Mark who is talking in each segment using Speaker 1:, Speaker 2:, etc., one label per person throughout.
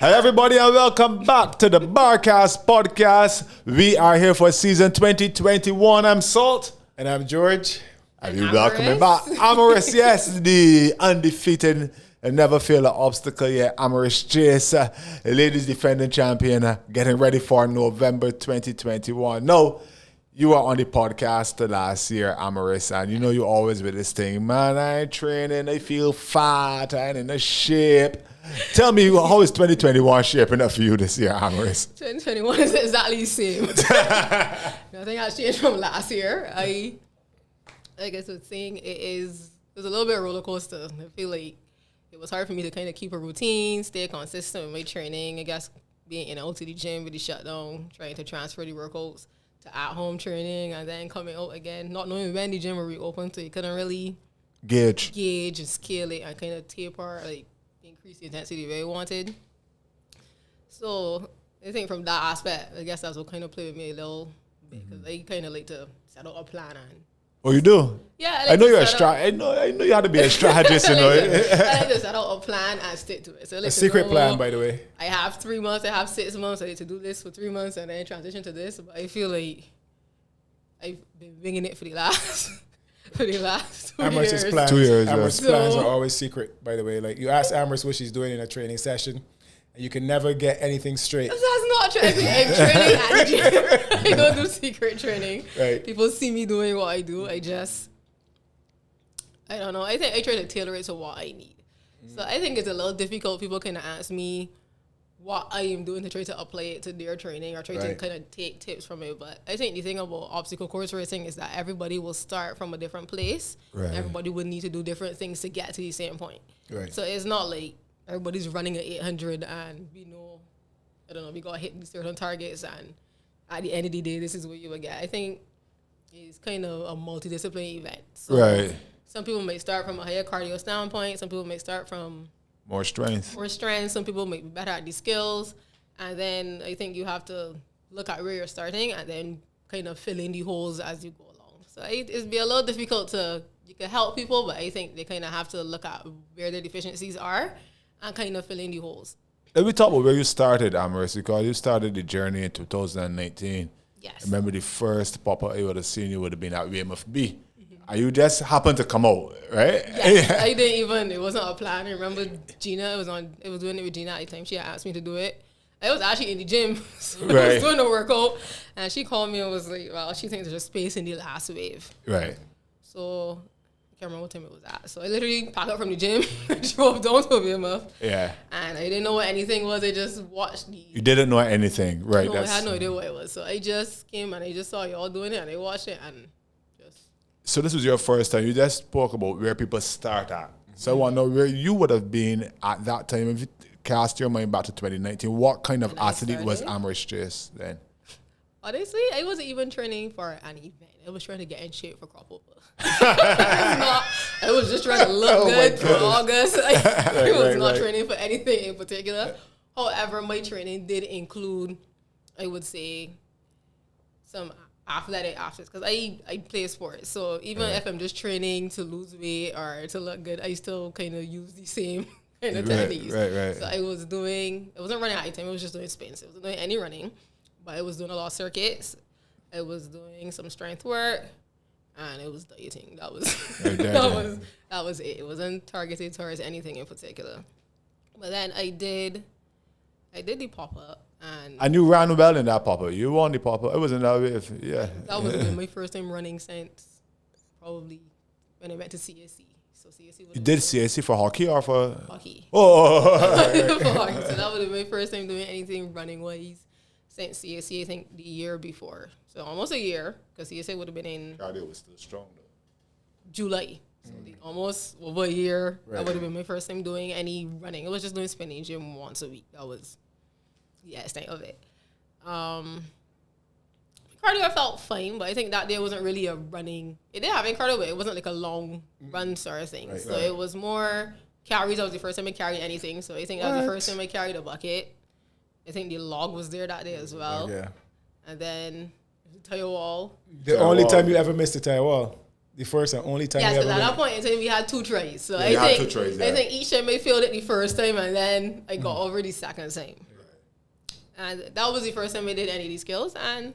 Speaker 1: Hello, everybody, and welcome back to the Barcast podcast. We are here for season 2021. I'm Salt.
Speaker 2: And I'm George.
Speaker 1: And we welcome him back. Amaris, yes, the undefeated and never fail an obstacle yet. Amaris Chase, the ladies defending champion, getting ready for November 2021. No, you were on the podcast last year, Amaris, and you know you always with this thing. Man, I ain't training, I feel fat, I ain't in a shape. Tell me, how is 2021 shaping up for you this year, Amaris?
Speaker 3: 2021 is exactly the same. Nothing has changed from last year. I guess I was saying it was a little bit of a roller coaster. I feel like it was hard for me to kind of keep a routine, stay consistent with my training. I guess being in out to the gym with the shutdown, trying to transfer the workouts to at-home training, and then coming out again, not knowing when the gym will reopen, so you couldn't really gauge and scale it and kind of taper, like increase the intensity where you wanted. So I think from that aspect, I guess that's what kind of played with me a little bit, because I kind of like to set out a plan and.
Speaker 1: Oh, you do?
Speaker 3: Yeah,
Speaker 1: I know you're I know you had to be a strategist, you know.
Speaker 3: I like to set out a plan and stick to it. So
Speaker 2: a secret plan, by the way.
Speaker 3: I have 3 months, I have 6 months, I need to do this for 3 months and then transition to this. But I feel like I've been winging it for the last 2
Speaker 2: Amaris's
Speaker 3: years.
Speaker 2: plans,
Speaker 1: 2 years,
Speaker 2: Amaris's plans are always secret, by the way. Like, you ask Amaris what she's doing in a training session, and you can never get anything straight.
Speaker 3: That's not training. I'm training and gym. I don't do secret training.
Speaker 2: Right.
Speaker 3: People see me doing what I do. I don't know. I think I try to tailor it to what I need. So I think it's a little difficult. People can ask me what I am doing to try to apply it to their training or try to kind of take tips from it. But I think the thing about obstacle course racing is that everybody will start from a different place.
Speaker 1: Right.
Speaker 3: Everybody will need to do different things to get to the same point.
Speaker 2: Right.
Speaker 3: So it's not like everybody's running at 800 and we know, I don't know, we got to hit these certain targets and at the end of the day, this is what you will get. I think it's kind of a multidisciplinary event. So
Speaker 1: Right.
Speaker 3: Some people may start from a higher cardio standpoint. Some people may start from
Speaker 1: More strength.
Speaker 3: Some people may be better at these skills. And then I think you have to look at where you're starting and then kind of fill in the holes as you go along. So it'd be a little difficult you can help people, but I think they kind of have to look at where their deficiencies are and kind of fill in the holes.
Speaker 1: Let me talk about where you started, Amaris, because you started the journey in 2019.
Speaker 3: Yes.
Speaker 1: I remember the first pop-up I would have seen you would have been at WMFB. And you just happened to come out, right?
Speaker 3: Yes, I didn't even, it wasn't a plan. I remember Gina, I was doing it with Gina at the time. She had asked me to do it. I was actually in the gym, so I was doing a workout. And she called me and was like, well, she thinks there's space in the last wave.
Speaker 1: Right.
Speaker 3: So I can't remember what time it was at. So I literally packed up from the gym, drove down to BMF.
Speaker 1: Yeah.
Speaker 3: And I didn't know what anything was. I just watched
Speaker 1: You didn't know anything, right?
Speaker 3: No, I had no idea what it was. So I just came and I just saw y'all doing it and I watched it and just.
Speaker 1: So this was your first time. You just spoke about where people start at. So I want to know where you would have been at that time. If you cast your mind back to 2019, what kind of athlete was Amaris Chase then?
Speaker 3: Honestly, I wasn't even training for an event. I was trying to get in shape for crop over. I was just trying to look good for August. I was not training for anything in particular. However, my training did include, I would say, some athletic aspects because I play sports. So even if I'm just training to lose weight or to look good, I still kind of use the same kind of techniques.
Speaker 1: Right.
Speaker 3: So I wasn't running at the time. I was just doing spins. I wasn't doing any running. But I was doing a lot of circuits. I was doing some strength work, and it was dieting. That was that was it. It wasn't targeted towards anything in particular. But then I did the pop-up. And
Speaker 1: you ran well in that pop-up. You won the pop-up. It wasn't that way. Yeah.
Speaker 3: That was my first time running since probably when I went to CSC. So CSC.
Speaker 1: You did CSC for hockey or for?
Speaker 3: Hockey.
Speaker 1: Oh.
Speaker 3: For hockey. So that was my first time doing anything running-wise. Since CSC, I think the year before. So almost a year, because CSA would have been in...
Speaker 1: Cardio was still strong, though.
Speaker 3: July. So almost over a year. Right. That would have been my first time doing any running. It was just doing spinning gym once a week. That was the extent of it. Cardio, I felt fine, but I think that day wasn't really a running... It did have cardio, but it wasn't like a long run sort of thing. So it was more carries. That was the first time I carried anything. So I think that was the first time I carried a bucket. I think the log was there that day as well.
Speaker 2: Yeah.
Speaker 3: And then the tire wall.
Speaker 2: The only time you ever missed the tire wall. The first and only time
Speaker 3: Yes,
Speaker 2: you
Speaker 3: because
Speaker 2: ever
Speaker 3: at
Speaker 2: went?
Speaker 3: that point in time we had 2 trays. So
Speaker 1: Yeah,
Speaker 3: I
Speaker 1: you
Speaker 3: think
Speaker 1: had 2 trays, yeah.
Speaker 3: I think each time I failed it the first time, and then I got over the second time. And that was the first time I did any of these skills, and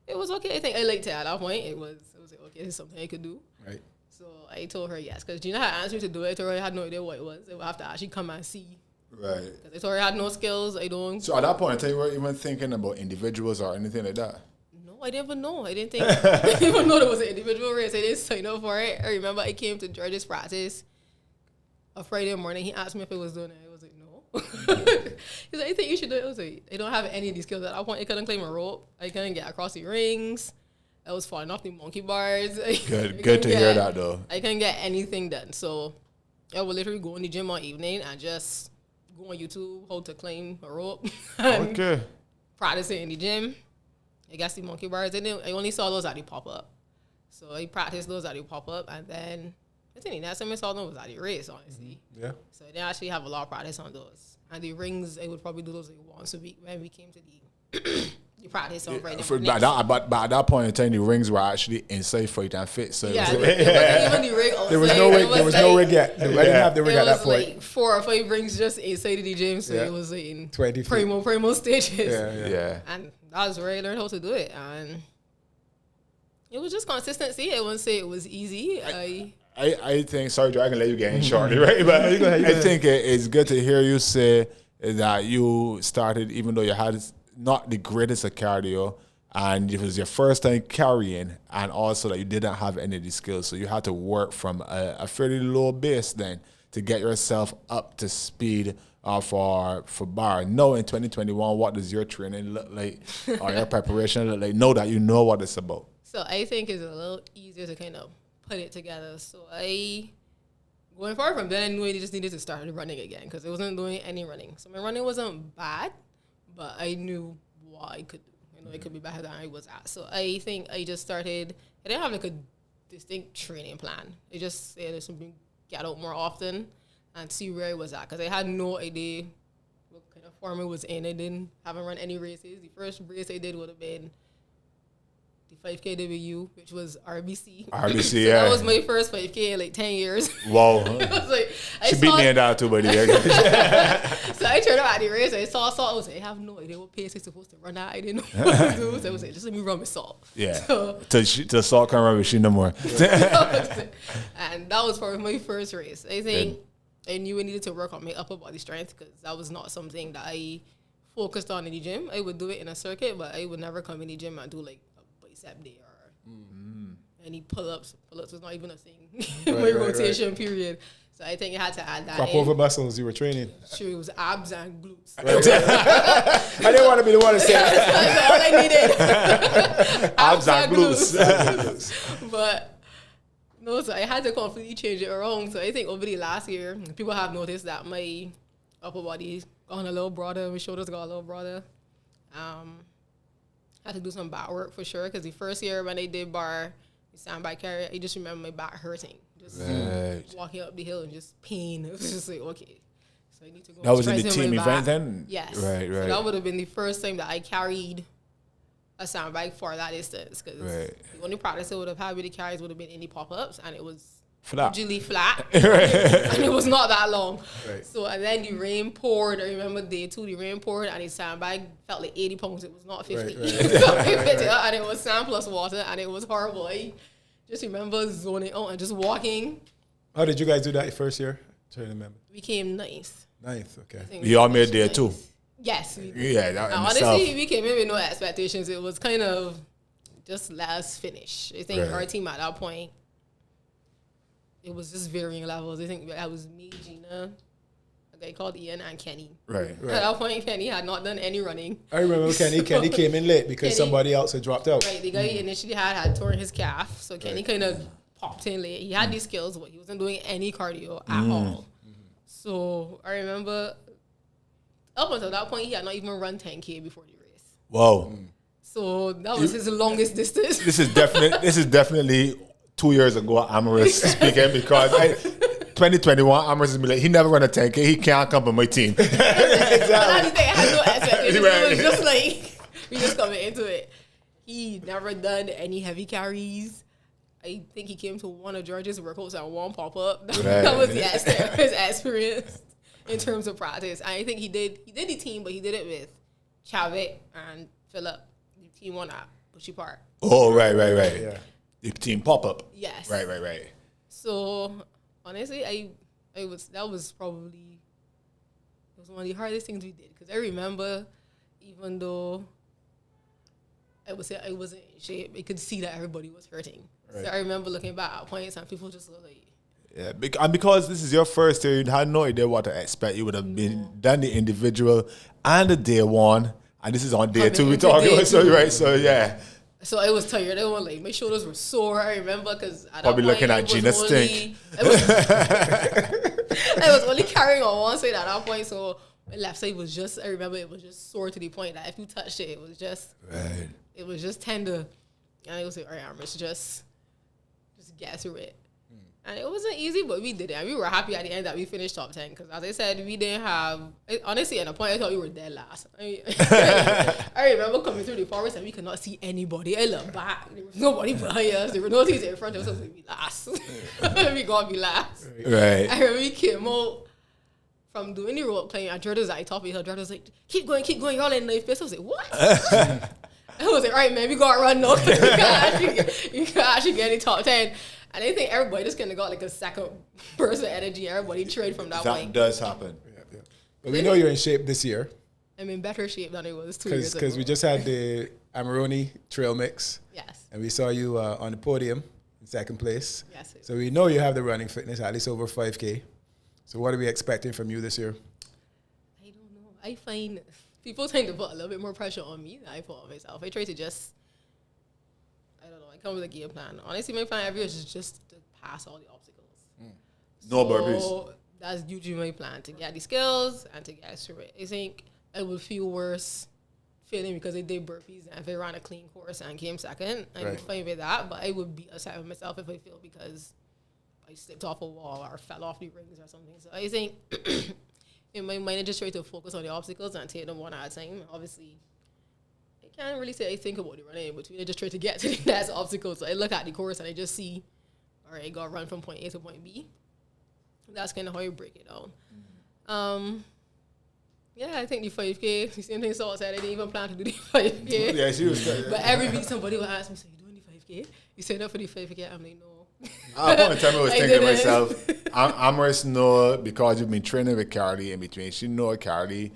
Speaker 3: it was okay. I think I liked it at that point. It was like, okay, this is something I could do.
Speaker 2: Right.
Speaker 3: So I told her yes, because Gina had asked me to do it. I told her I had no idea what it was. I would have to actually come and see.
Speaker 1: Right.
Speaker 3: Because I told her I had no skills. I don't.
Speaker 1: So at that point, you weren't even thinking about individuals or anything like that?
Speaker 3: No, I didn't even know. I didn't think. I didn't even know there was an individual race. I didn't sign up for it. I remember I came to George's practice a Friday morning. He asked me if I was doing it. I was like, no. He's like, I think you should do it. I was like, I don't have any of these skills. At that point, I couldn't climb a rope. I couldn't get across the rings. I was falling off the monkey bars.
Speaker 1: Good to hear that, though.
Speaker 3: I couldn't get anything done. So I would literally go in the gym all evening and just go on YouTube, how to climb a rope. And
Speaker 1: Okay.
Speaker 3: practice it in the gym. I guess the monkey bars, I only saw those at the pop-up. So I practiced those at the pop-up, and then I think the next time I saw them was at the race, honestly.
Speaker 2: Yeah.
Speaker 3: So I didn't actually have a lot of practice on those. And the rings, I would probably do those like once a week when we came to the practice on Friday morning.
Speaker 1: But at that point in time, the rings were actually inside Fight and Fit. So
Speaker 3: Yeah,
Speaker 1: it was,
Speaker 3: it wasn't even the rig.
Speaker 2: There was no rig. There was no rig yet. I didn't have the rig at that
Speaker 3: It was
Speaker 2: point.
Speaker 3: like 4 or 5 rings just inside of the gym. So
Speaker 2: Yeah.
Speaker 3: it was like in
Speaker 2: 20 feet.
Speaker 3: primo stages.
Speaker 1: yeah.
Speaker 3: And that was where I learned how to do it. And it was just consistency. I wouldn't say it was easy.
Speaker 1: I think, sorry, Joe, I can let you get in shortly, right? But
Speaker 2: go ahead.
Speaker 1: I think it's good to hear you say that you started, even though you had not the greatest of cardio, and it was your first time carrying, and also that you didn't have any of the skills. So you had to work from a fairly low base then to get yourself up to speed for BAR. Now in 2021, what does your training look like or your preparation look like? Know that you know what it's about.
Speaker 3: So I think it's a little easier to kind of put it together. So going forward from then, I knew I just needed to start running again because I wasn't doing any running. So my running wasn't bad, but I knew what I could do. You know, it could be better than I was at. So I think I just started, I didn't have like a distinct training plan. I just said there's something, get out more often and see where I was at because I had no idea what kind of form I was in. I haven't run any races. The first race I did would have been the 5KW, which was RBC.
Speaker 1: RBC,
Speaker 3: so
Speaker 1: yeah.
Speaker 3: That was my first 5K in like 10 years.
Speaker 1: Wow.
Speaker 3: I was like,
Speaker 1: She beat me in that too, buddy.
Speaker 3: So I turned around at the race. I saw Salt. I was like, I have no idea what pace I'm supposed to run at. I didn't know what to do. So I was like, just let me run with Salt.
Speaker 1: Yeah.
Speaker 3: So,
Speaker 1: Till Salt can't run with she no more.
Speaker 3: and that was for my first race. I think I knew I needed to work on my upper body strength because that was not something that I focused on in the gym. I would do it in a circuit, but I would never come in the gym and do like a bicep day or any pull-ups. Pull-ups was not even a thing in my rotation period. So I think I had to add that
Speaker 2: Crop
Speaker 3: in.
Speaker 2: over muscles you were training.
Speaker 3: Sure, it was abs and glutes.
Speaker 2: I didn't want to be the one to say that.
Speaker 3: That's all I needed.
Speaker 1: Abs and glutes.
Speaker 3: But no, so I had to completely change it around. So I think over the last year, people have noticed that my upper body got a little broader, my shoulders got a little broader. Had to do some back work for sure because the first year when I did bar, the sandbag carry, I just remember my back hurting. Just walking up the hill and just pain. It was just like, okay. So I need to go.
Speaker 1: That was in the
Speaker 3: strengthen
Speaker 1: team
Speaker 3: my
Speaker 1: event
Speaker 3: back.
Speaker 1: then?
Speaker 3: Yes.
Speaker 1: Right.
Speaker 3: So that would have been the first time that I carried a sandbag for that distance because the only practice I would have had with the carries would have been in the pop-ups and it was
Speaker 1: Flat.
Speaker 3: usually flat and it was not that long.
Speaker 2: Right.
Speaker 3: So and then the rain poured. I remember day 2 the rain poured and the sandbag felt like 80 pounds. It was not 50.
Speaker 2: Right.
Speaker 3: So I picked it up and it was sand plus water and it was horrible. I just remember zoning out and just walking.
Speaker 2: How did you guys do that your first year? I'm trying to remember.
Speaker 3: We came ninth.
Speaker 2: Ninth, okay.
Speaker 1: We all made there too.
Speaker 3: Yes. We did.
Speaker 1: Yeah, that in
Speaker 3: Honestly,
Speaker 1: itself.
Speaker 3: we came in with no expectations. It was kind of just last finish. I think our team at that point, it was just varying levels. I think I was me, Gina, a guy called Ian, and Kenny.
Speaker 1: Right.
Speaker 3: At that point, Kenny had not done any running.
Speaker 2: I remember Kenny came in late because
Speaker 3: Kenny-
Speaker 2: somebody else had dropped out.
Speaker 3: Right, the guy initially had torn his calf, so Kenny kind of popped in late. He had these skills, but he wasn't doing any cardio at all. So I remember up until that point, he had not even run 10K before the race.
Speaker 1: Whoa.
Speaker 3: So that was his longest distance.
Speaker 1: This is definitely 2 years ago Amaris speaking because 2021 Amaris is like, he never run a 10K. He can't come on my team.
Speaker 3: But that's the thing, I had no expectations.
Speaker 1: Right.
Speaker 3: It was just like we just coming into it. He never done any heavy carries. I think he came to one of George's workouts and one pop-up.
Speaker 1: Right.
Speaker 3: That was his experience in terms of practice. And I think he did the team, but he did it with Chavit and Philip. The team won at Bushy Park.
Speaker 1: Oh, right.
Speaker 2: Yeah.
Speaker 1: The team pop-up.
Speaker 3: Yes.
Speaker 1: Right.
Speaker 3: So, honestly, it was one of the hardest things we did. Because I remember, even though I would say I wasn't in shape, I could see that everybody was hurting.
Speaker 2: Right.
Speaker 3: So I remember looking back at points and people just look like,
Speaker 1: Yeah, and because this is your first year, you had no idea what to expect. You would have done the individual and the day one, and this is on day two. We're talking about, so yeah.
Speaker 3: So I was tired. I was like, my shoulders were sore. I remember because
Speaker 1: Probably looking at Gina Stink.
Speaker 3: I was only carrying on one side at that point, so my left side was just. I remember it was just sore to the point that if you touched it, it was just tender. And I was like, all right, Amaris, just get through it. And it wasn't easy, but we did it. And we were happy at the end that we finished top 10. Because as I said, we didn't have... Honestly, at a point, I thought we were dead last. I remember coming through the forest and we could not see anybody. I looked back. There was nobody behind us. There were no things in front of us. I was like, we last. We got to be last.
Speaker 1: Right.
Speaker 3: I remember we came out from doing the rope playing. And Jordan was at the top of the hill. Jordan was like, keep going. Y'all in ninth place. I was like, what? I was like, all right, man, we got to run now. You can actually get in top 10. And I think everybody just kind of got like a second burst of energy. Everybody trained from that point.
Speaker 1: That does happen.
Speaker 2: Yeah. But we know you're in shape this year.
Speaker 3: I'm in better shape than I was 2 years ago.
Speaker 2: Because we just had the Amaroni Trail Mix.
Speaker 3: Yes.
Speaker 2: And we saw you on the podium in second place.
Speaker 3: Yes.
Speaker 2: So we know you have the running fitness, at least over 5K. So what are we expecting from you this year?
Speaker 3: I don't know. I find people tend to put a little bit more pressure on me than I put on myself. I try to just... come with a game plan. Honestly, my plan every year is just to pass all the obstacles.
Speaker 1: No burpees.
Speaker 3: That's usually my plan, to get the skills and to get through it. I think I would feel worse failing because I did burpees and if I ran a clean course and came second, I would fine with that. But I would be upset with myself if I failed because I slipped off a wall or fell off the rings or something. So I think in my mind, I just try to focus on the obstacles and take them one at a time. Obviously, I can't really say I think about the running in between. I just try to get to the next obstacle. So I look at the course and I just see, all right, I got to run from point A to point B. That's kind of how you break it down. Yeah, I think the 5K, the same thing Salt said, I didn't even plan to do the 5K.
Speaker 1: Yeah, she was.
Speaker 3: But every week somebody would ask me, so you doing the 5K? You signed up for the 5K? I'm like, no.
Speaker 1: At one time I was thinking to myself, Amaris know because you've been training with Carly in between. She know Carly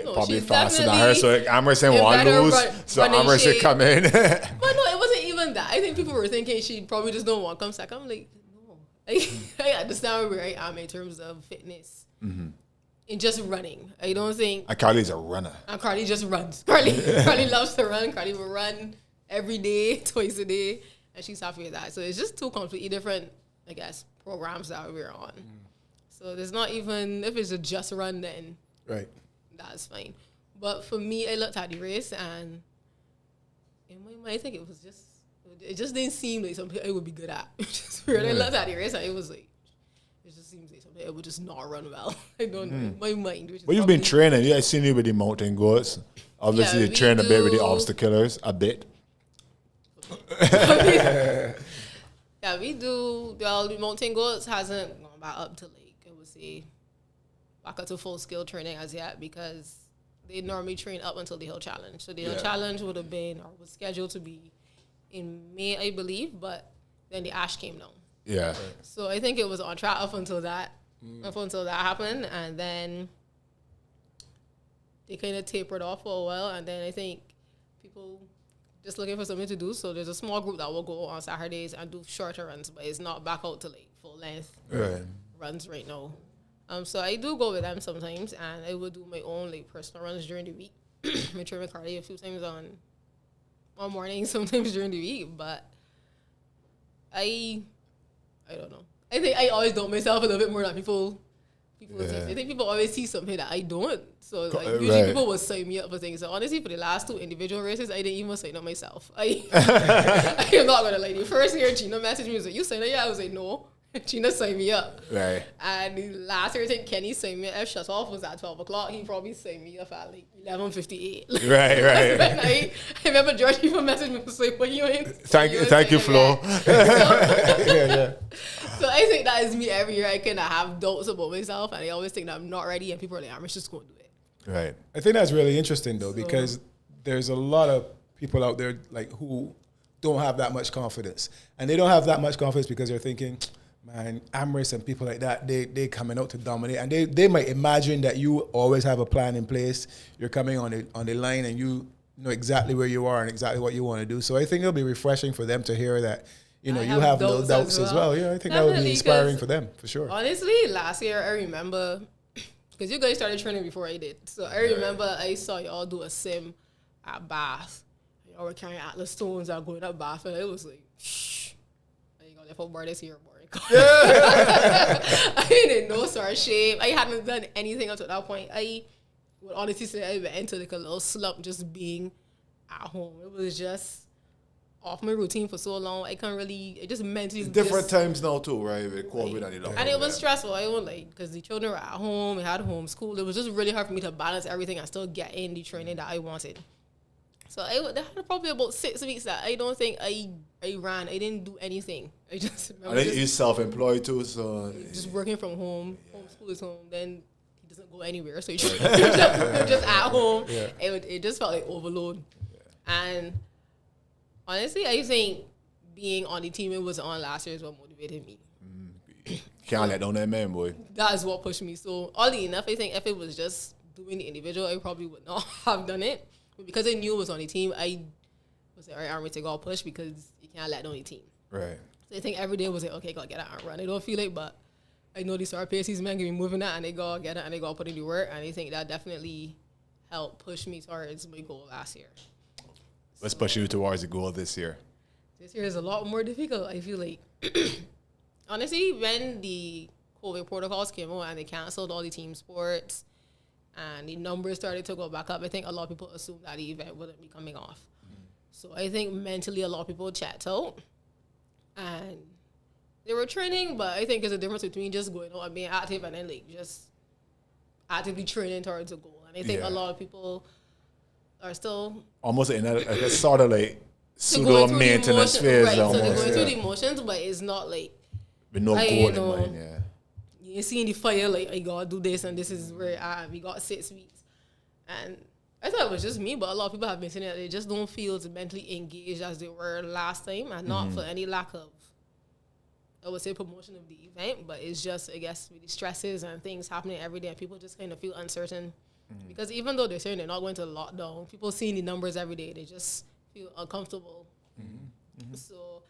Speaker 1: probably faster than her, so Amaris ain't want to lose. So Amaris should come in.
Speaker 3: But no, it wasn't even that. I think people were thinking she probably just don't want to come second. I'm like, no. I understand where I am in terms of fitness. In just running. I don't think...
Speaker 1: Carly's a runner.
Speaker 3: And Carly just runs. Carly loves to run. Carly will run every day, twice a day. And she's happy with that. So it's just two completely different, I guess, programs that we're on. So there's not even... If it's a just run, then...
Speaker 2: Right.
Speaker 3: That's fine. But for me, I looked at the race and... In my mind, I think it was just... It just didn't seem like something I would be good at. Just weird. I looked at the race and it was like... It just seems like something I would just not run well. I don't know. My mind.
Speaker 1: Well, you've been training. Yeah, I've seen you with the mountain goats. Obviously, you train a bit with the obstaclers. A bit.
Speaker 3: Yeah, we do. Well, the mountain goats hasn't gone back up to I would say, back up to full scale training as yet because they normally train up until the hill challenge. So the hill challenge would have been or was scheduled to be in May, I believe, but then the ash came down.
Speaker 1: Yeah.
Speaker 3: So I think it was on track up until that happened, and then they kind of tapered off for a while, and then I think people just looking for something to do. So there's a small group that will go on Saturdays and do shorter runs, but it's not back out to full length runs right now. So I do go with them sometimes, and I will do my own personal runs during the week. I train with Carly a few times on mornings, sometimes during the week, but I don't know. I think I always doubt myself a little bit more than people I think people always see something that I don't. So usually people will sign me up for things. So honestly, for the last two individual races, I didn't even sign up myself. I am not gonna lie. The first year Gina messaged me and was like, "You signed up?" Yeah, I was like, "No." Gina signed me up.
Speaker 1: Right.
Speaker 3: And the last year, I think Kenny signed me up. If shut-off was at 12 o'clock, he probably signed me up at like 11:58.
Speaker 1: Right.
Speaker 3: I remember George people messaged me to say, when you in?
Speaker 1: Thank you, Flo.
Speaker 2: Yeah.
Speaker 3: So I think that is me every year. I kind of have doubts about myself, and I always think that I'm not ready, and people are like, I'm just going to do it.
Speaker 1: Right.
Speaker 2: I think that's really interesting though, because there's a lot of people out there like who don't have that much confidence, and they don't have that much confidence because they're thinking, man, Amaris and people like that, they coming out to dominate, and they might imagine that you always have a plan in place. You're coming on the line, and you know exactly where you are and exactly what you want to do. So I think it'll be refreshing for them to hear that, you know, you have little doubts as well. Yeah, I think that would be inspiring for them, for sure.
Speaker 3: Honestly, last year, I remember, because you guys started training before I did. So I remember I saw y'all do a sim at Bath. Y'all were carrying Atlas stones and going up Bath, and it was like, shh. I got left out bar this year, boy. I ain't in no sort of shape. I hadn't done anything up to that point. I would honestly say I went into like a little slump just being at home. It was just off my routine for so long. I can't really, it just mentally.
Speaker 1: Different times now too, right? With COVID
Speaker 3: and it was stressful. I was like, because the children were at home, we had homeschool. It was just really hard for me to balance everything and still get in the training that I wanted. So I had probably about 6 weeks that I don't think I ran. I didn't do anything. I just remember.
Speaker 1: And you're self-employed too, so
Speaker 3: just working from home. Homeschool is home. Then he doesn't go anywhere, so you're just at home. Yeah. It just felt like overload. Yeah. And honestly, I think being on the team it was on last year is what motivated me.
Speaker 1: Can't let down that man, boy.
Speaker 3: That is what pushed me. So oddly enough, I think if it was just doing the individual, I probably would not have done it. Because I knew it was on the team, I was like, all right, I'm ready to go push because you can't let down the team.
Speaker 1: Right.
Speaker 3: So I think every day was like, okay, go get out and run. I don't feel it, but I know these RPSCs men can be moving that and they go get it and they go put in the work. And I think that definitely helped push me towards my goal last year.
Speaker 1: Let's push you towards the goal this year.
Speaker 3: This year is a lot more difficult, I feel like. Honestly, when the COVID protocols came out and they canceled all the team sports, and the numbers started to go back up, I think a lot of people assumed that the event wouldn't be coming off. So I think mentally a lot of people checked out. And they were training, but I think there's a difference between just going out and being active and then like just actively training towards a goal. And I think a lot of people are still...
Speaker 1: Almost in a sort of like pseudo-maintenance phase.
Speaker 3: Right,
Speaker 1: almost.
Speaker 3: So they're going through the emotions, but it's not like...
Speaker 1: With no goal in mind, yeah.
Speaker 3: You see in the fire, like, I gotta do this, and this is where we got 6 weeks. And I thought it was just me, but a lot of people have been saying that they just don't feel as mentally engaged as they were last time, and not for any lack of, I would say, promotion of the event, but it's just, I guess, with the stresses and things happening every day, and people just kind of feel uncertain. Because even though they're saying they're not going to lockdown, people seeing the numbers every day, they just feel uncomfortable. So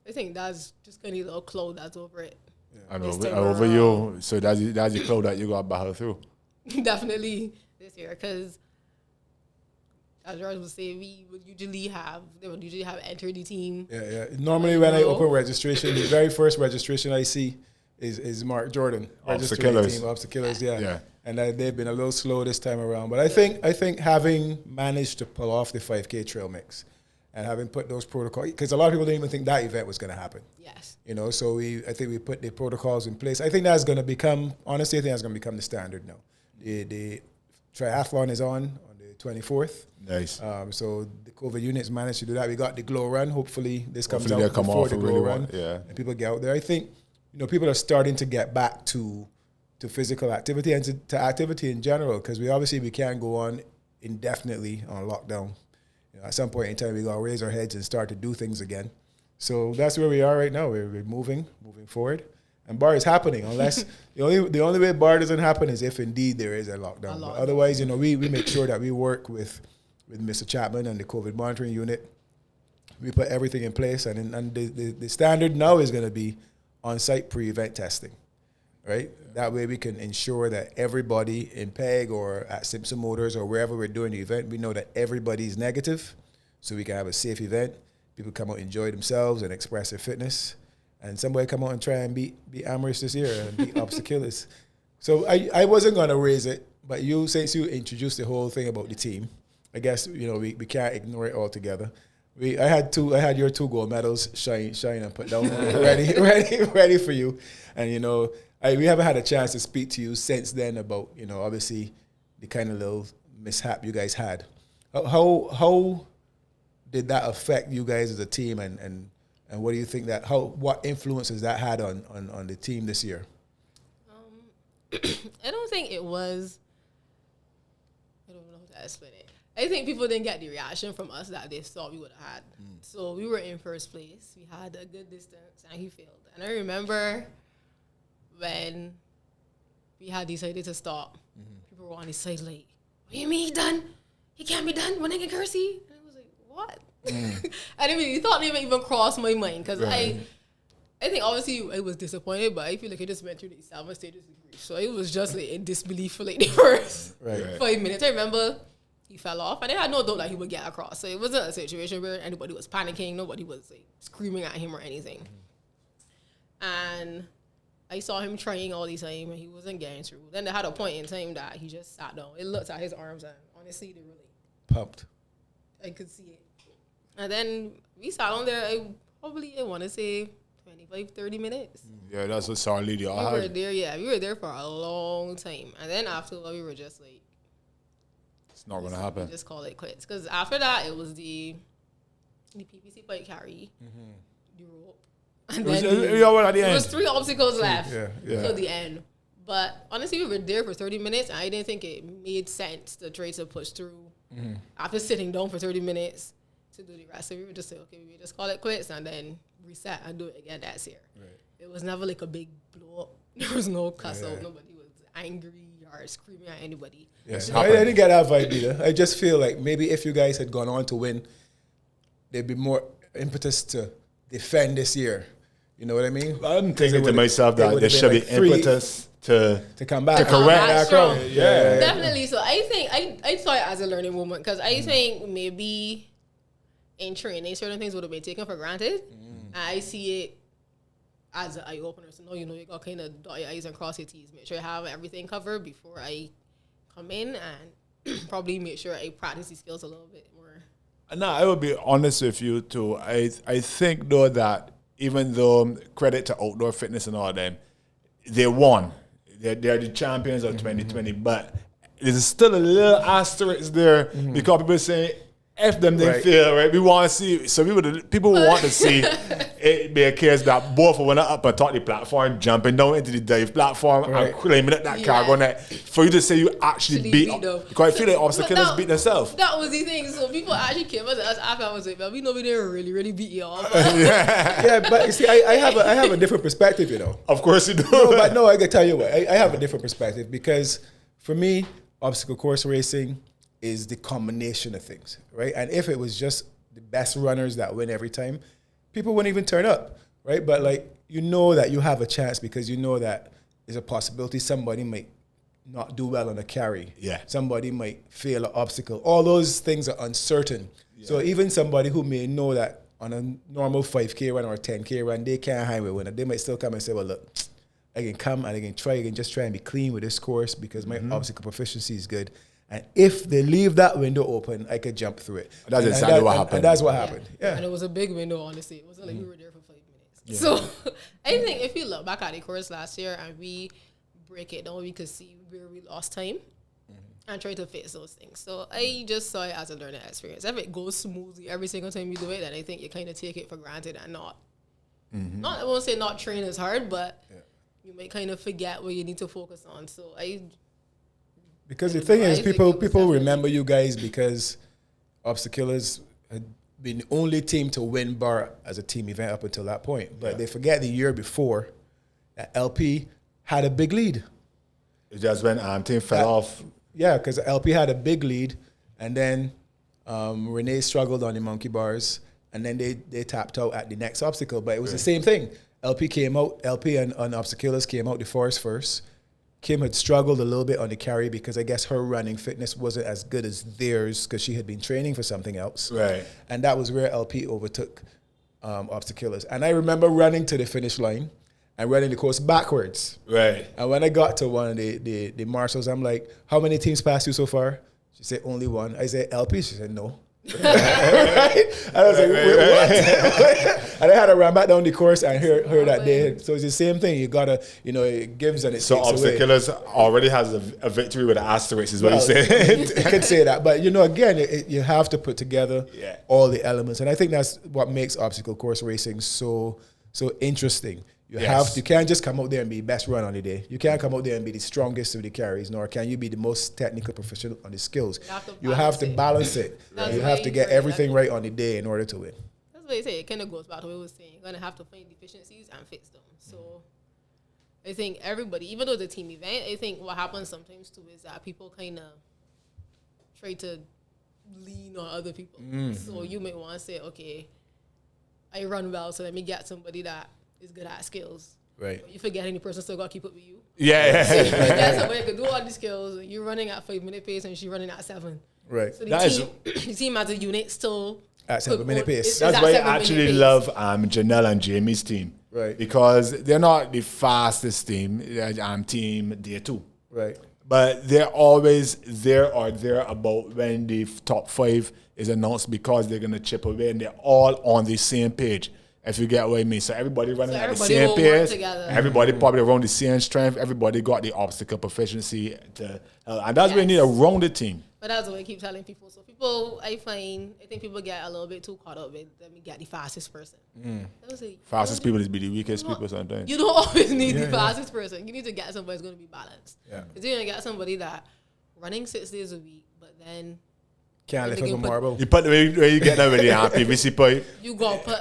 Speaker 3: I think that's just kind of a little cloud that's over it.
Speaker 1: Yeah. And over you, so that's the cloud that you got to battle through.
Speaker 3: Definitely this year, because as George would say, they would usually have entered the team.
Speaker 2: Yeah. Normally when I open registration, the very first registration I see is Mark Jordan. Obstacles, yeah. And they've been a little slow this time around. But I think having managed to pull off the 5K trail mix and having put those protocols, because a lot of people didn't even think that event was going to happen.
Speaker 3: Yes.
Speaker 2: You know, so I think we put the protocols in place. I think that's going to become, honestly, I think that's going to become the standard now. The triathlon is on the 24th.
Speaker 1: Nice.
Speaker 2: So the COVID units managed to do that. We got the glow run. Hopefully this comes out
Speaker 1: before
Speaker 2: off the glow
Speaker 1: really
Speaker 2: run.
Speaker 1: Yeah.
Speaker 2: And people get out there. I think, you know, people are starting to get back to physical activity and to activity in general, because we can't go on indefinitely on lockdown. You know, at some point in time, we got to raise our heads and start to do things again. So that's where we are right now. We're moving forward. And BAR is happening, unless the only way BAR doesn't happen is if indeed there is a lockdown. But otherwise, you know, we make sure that we work with Mr. Chapman and the COVID monitoring unit. We put everything in place, and the standard now is going to be on-site pre-event testing, right? That way we can ensure that everybody in PEG or at Simpson Motors or wherever we're doing the event, we know that everybody's negative, so we can have a safe event. People come out and enjoy themselves and express their fitness. And somebody come out and try and beat Amaris this year and beat Obstacles. So I wasn't going to raise it, but since you introduced the whole thing about the team, I guess, you know, we can't ignore it altogether. I had your 2 gold medals shine and put down ready for you. And, you know, we haven't had a chance to speak to you since then about, you know, obviously the kind of little mishap you guys had. How did that affect you guys as a team, and what do you think what influences that had on the team this year?
Speaker 3: I don't think it was. I don't know how to explain it. I think people didn't get the reaction from us that they thought we would have had. So we were in first place. We had a good distance, and he failed. And I remember when we had decided to stop, people were on his side like, "What do you mean he done? He can't be done when I get Kersey." And I was like, "What?" I didn't really thought it even crossed my mind because I think obviously I was disappointed, but I feel like I just went through the 7 stages of grief. So it was just like in disbelief for like the first 5 minutes. I remember he fell off, and I had no doubt that he would get across. So it wasn't a situation where anybody was panicking, nobody was like screaming at him or anything. And I saw him trying all the time, and he wasn't getting through. Then they had a point in time that he just sat down. It looked at his arms, and honestly, they were like
Speaker 2: pumped.
Speaker 3: I could see it. And then we sat on there. I want to say 25, 30 minutes.
Speaker 1: Yeah, that's a solid.
Speaker 3: We were there. Yeah, we were there for a long time. And then after we were just like,
Speaker 1: it's not gonna happen.
Speaker 3: Just call it quits. Because after that, it was the PPC bike carry, the rope. And then there was 3 obstacles left till the end. But honestly, we were there for 30 minutes, and I didn't think it made sense to try to push through after sitting down for 30 minutes to do the rest. So we were just like, okay, we just call it quits and then reset and do it again that year. Right. It was never like a big blow up. There was no cuss out. Nobody was angry or screaming at anybody.
Speaker 2: Yeah. I didn't get that vibe either. I just feel like maybe if you guys had gone on to win, there'd be more impetus to defend this year. You know what I mean?
Speaker 1: I'm thinking to myself that there should be impetus to
Speaker 2: come back,
Speaker 1: to correct
Speaker 2: that
Speaker 3: crowd. Definitely. So I think I saw it as a learning moment because I think maybe in training certain things would have been taken for granted. I see it as an eye opener. So you got kind of dot your I's and cross your T's. Make sure you have everything covered before I come in, and probably make sure I practice these skills a little bit more.
Speaker 1: No, I will be honest with you too. I think though that even though credit to outdoor fitness and all them, they won. They're the champions of 2020, but there's still a little asterisk there because people say, F them, they feel, right? We want to see, so people want to see it be a case that both went up on top of the platform, jumping down into the dive platform and claiming that cargo net. For you to say you actually beat them. Because I feel like obstacles beat themselves.
Speaker 3: That was the thing. So people actually came up to us after I was like, well, we know we didn't really beat y'all.
Speaker 2: Yeah, but you see, I have a different perspective, you know.
Speaker 1: Of course you do.
Speaker 2: No, I can tell you what, I have a different perspective because for me, obstacle course racing is the combination of things, right? And if it was just the best runners that win every time, people wouldn't even turn up, right? But like, you know that you have a chance because you know that there's a possibility somebody might not do well on a carry. Yeah. Somebody might fail an obstacle. All those things are uncertain. Yeah. So even somebody who may know that on a normal 5K run or a 10K run, they can't highway winner, they might still come and say, well, look, I can come and I can just try and be clean with this course because my obstacle proficiency is good. And if they leave that window open, I could jump through it.
Speaker 1: That's exactly what happened.
Speaker 2: And that's what happened. Yeah.
Speaker 3: And it was a big window, honestly. It wasn't like we were there for 5 minutes. Yeah. So I think if you look back at the course last year and we break it down, we could see where we lost time and try to fix those things. So I just saw it as a learning experience. If it goes smoothly every single time you do it, then I think you kind of take it for granted and not, I won't say not train as hard, but you might kind of forget what you need to focus on. So
Speaker 2: because the thing is, people remember you guys because Obstacles had been the only team to win BAR as a team event up until that point. But they forget the year before that LP had a big lead.
Speaker 1: It just when team fell off.
Speaker 2: Yeah, because LP had a big lead, and then Renee struggled on the monkey bars, and then they tapped out at the next obstacle. But it was the same thing. LP and Obstacles came out the forest first. Kim had struggled a little bit on the carry because I guess her running fitness wasn't as good as theirs because she had been training for something else. Right. And that was where LP overtook Obstacles. And I remember running to the finish line and running the course backwards. Right. And when I got to one of the marshals, I'm like, how many teams passed you so far? She said, only one. I said, LP? She said, no. Right? And I was like, what? And I had to run back down the course and hear that day. So it's the same thing. You gotta, it gives and it
Speaker 1: So
Speaker 2: takes away.
Speaker 1: Obstacle Killers already has a victory with an asterisk, is what you say.
Speaker 2: You could say that, but again, you have to put together all the elements, and I think that's what makes obstacle course racing so interesting. You can't just come out there and be best run on the day. You can't come out there and be the strongest of the carries, nor can you be the most technical professional on the skills. You have to balance it. You have to get everything right on the day in order to win.
Speaker 3: That's what I say. It kind of goes back to what I was saying. You're going to have to find deficiencies and fix them. So I think everybody, even though it's a team event, I think what happens sometimes too is that people kind of try to lean on other people. So you might want to say, okay, I run well, so let me get somebody that is good at skills.
Speaker 2: Right.
Speaker 3: You forgetting the person still got to keep up with you.
Speaker 1: Yeah.
Speaker 3: So you get somebody that can do all the skills. You're running at 5-minute pace and she's running at 7.
Speaker 2: Right.
Speaker 3: So the team as a unit still
Speaker 2: at 7-minute pace.
Speaker 1: That's why I actually love Janelle and Jamie's team.
Speaker 2: Right.
Speaker 1: Because they're not the fastest team. Team day 2.
Speaker 2: Right.
Speaker 1: But they're always there or thereabout when the top 5 is announced, because they're going to chip away and they're all on the same page, if you get what I mean. So everybody running at the same pace. Everybody probably around the same strength. Everybody got the obstacle proficiency. And that's what you need around the team.
Speaker 3: But that's what I keep telling people. So people, I think people get a little bit too caught up with, let me get the fastest person.
Speaker 1: Fastest people is be the weakest people sometimes.
Speaker 3: You don't always need the fastest person. You need to get somebody who's going to be balanced. Because you're going to get somebody that running 6 days a week, but then
Speaker 2: can't lift up a marble.
Speaker 1: You put the way you get that with the PVC pipe.
Speaker 3: You got to put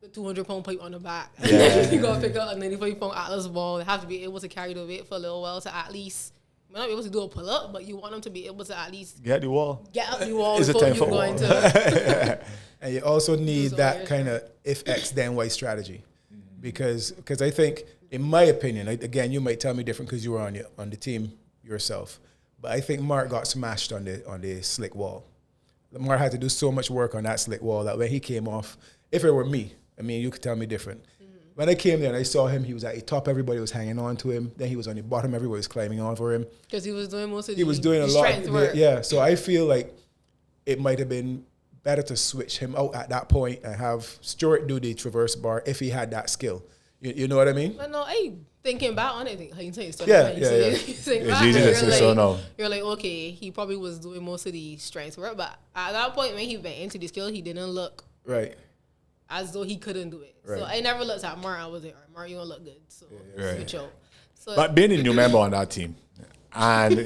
Speaker 3: the 200-pound pipe on the back. You got to pick up a 95-pound Atlas ball. They have to be able to carry the weight for a little while to at least, you might not be able to do a pull-up, but you want them to be able to at least
Speaker 1: get the wall.
Speaker 3: Get up the wall before you're going to.
Speaker 2: And you also need that kind of if X then Y strategy, because I think, in my opinion, again, you might tell me different because you were on the team yourself, but I think Mark got smashed on the slick wall. Mark had to do so much work on that slick wall that when he came off, if it were me, I mean, you could tell me different. When I came there and I saw him, he was at the top, everybody was hanging on to him. Then he was on the bottom, everybody was climbing over him.
Speaker 3: Because he was doing most of
Speaker 2: He was doing a lot of work. Yeah, so I feel like it might have been better to switch him out at that point and have Stuart do the traverse bar if he had that skill. You know what I mean?
Speaker 3: But no, thinking back on it, hindsight is
Speaker 2: yeah.
Speaker 1: It's easy to say so now.
Speaker 3: You're like, okay, he probably was doing most of the strength work, but at that point when he went into the skill, he didn't look
Speaker 2: right
Speaker 3: as though he couldn't do it.
Speaker 2: Right.
Speaker 3: So I never looked at Mark. I was like, all right, Mark, you gonna look good. So switch out. So,
Speaker 1: but being a new member on that team, and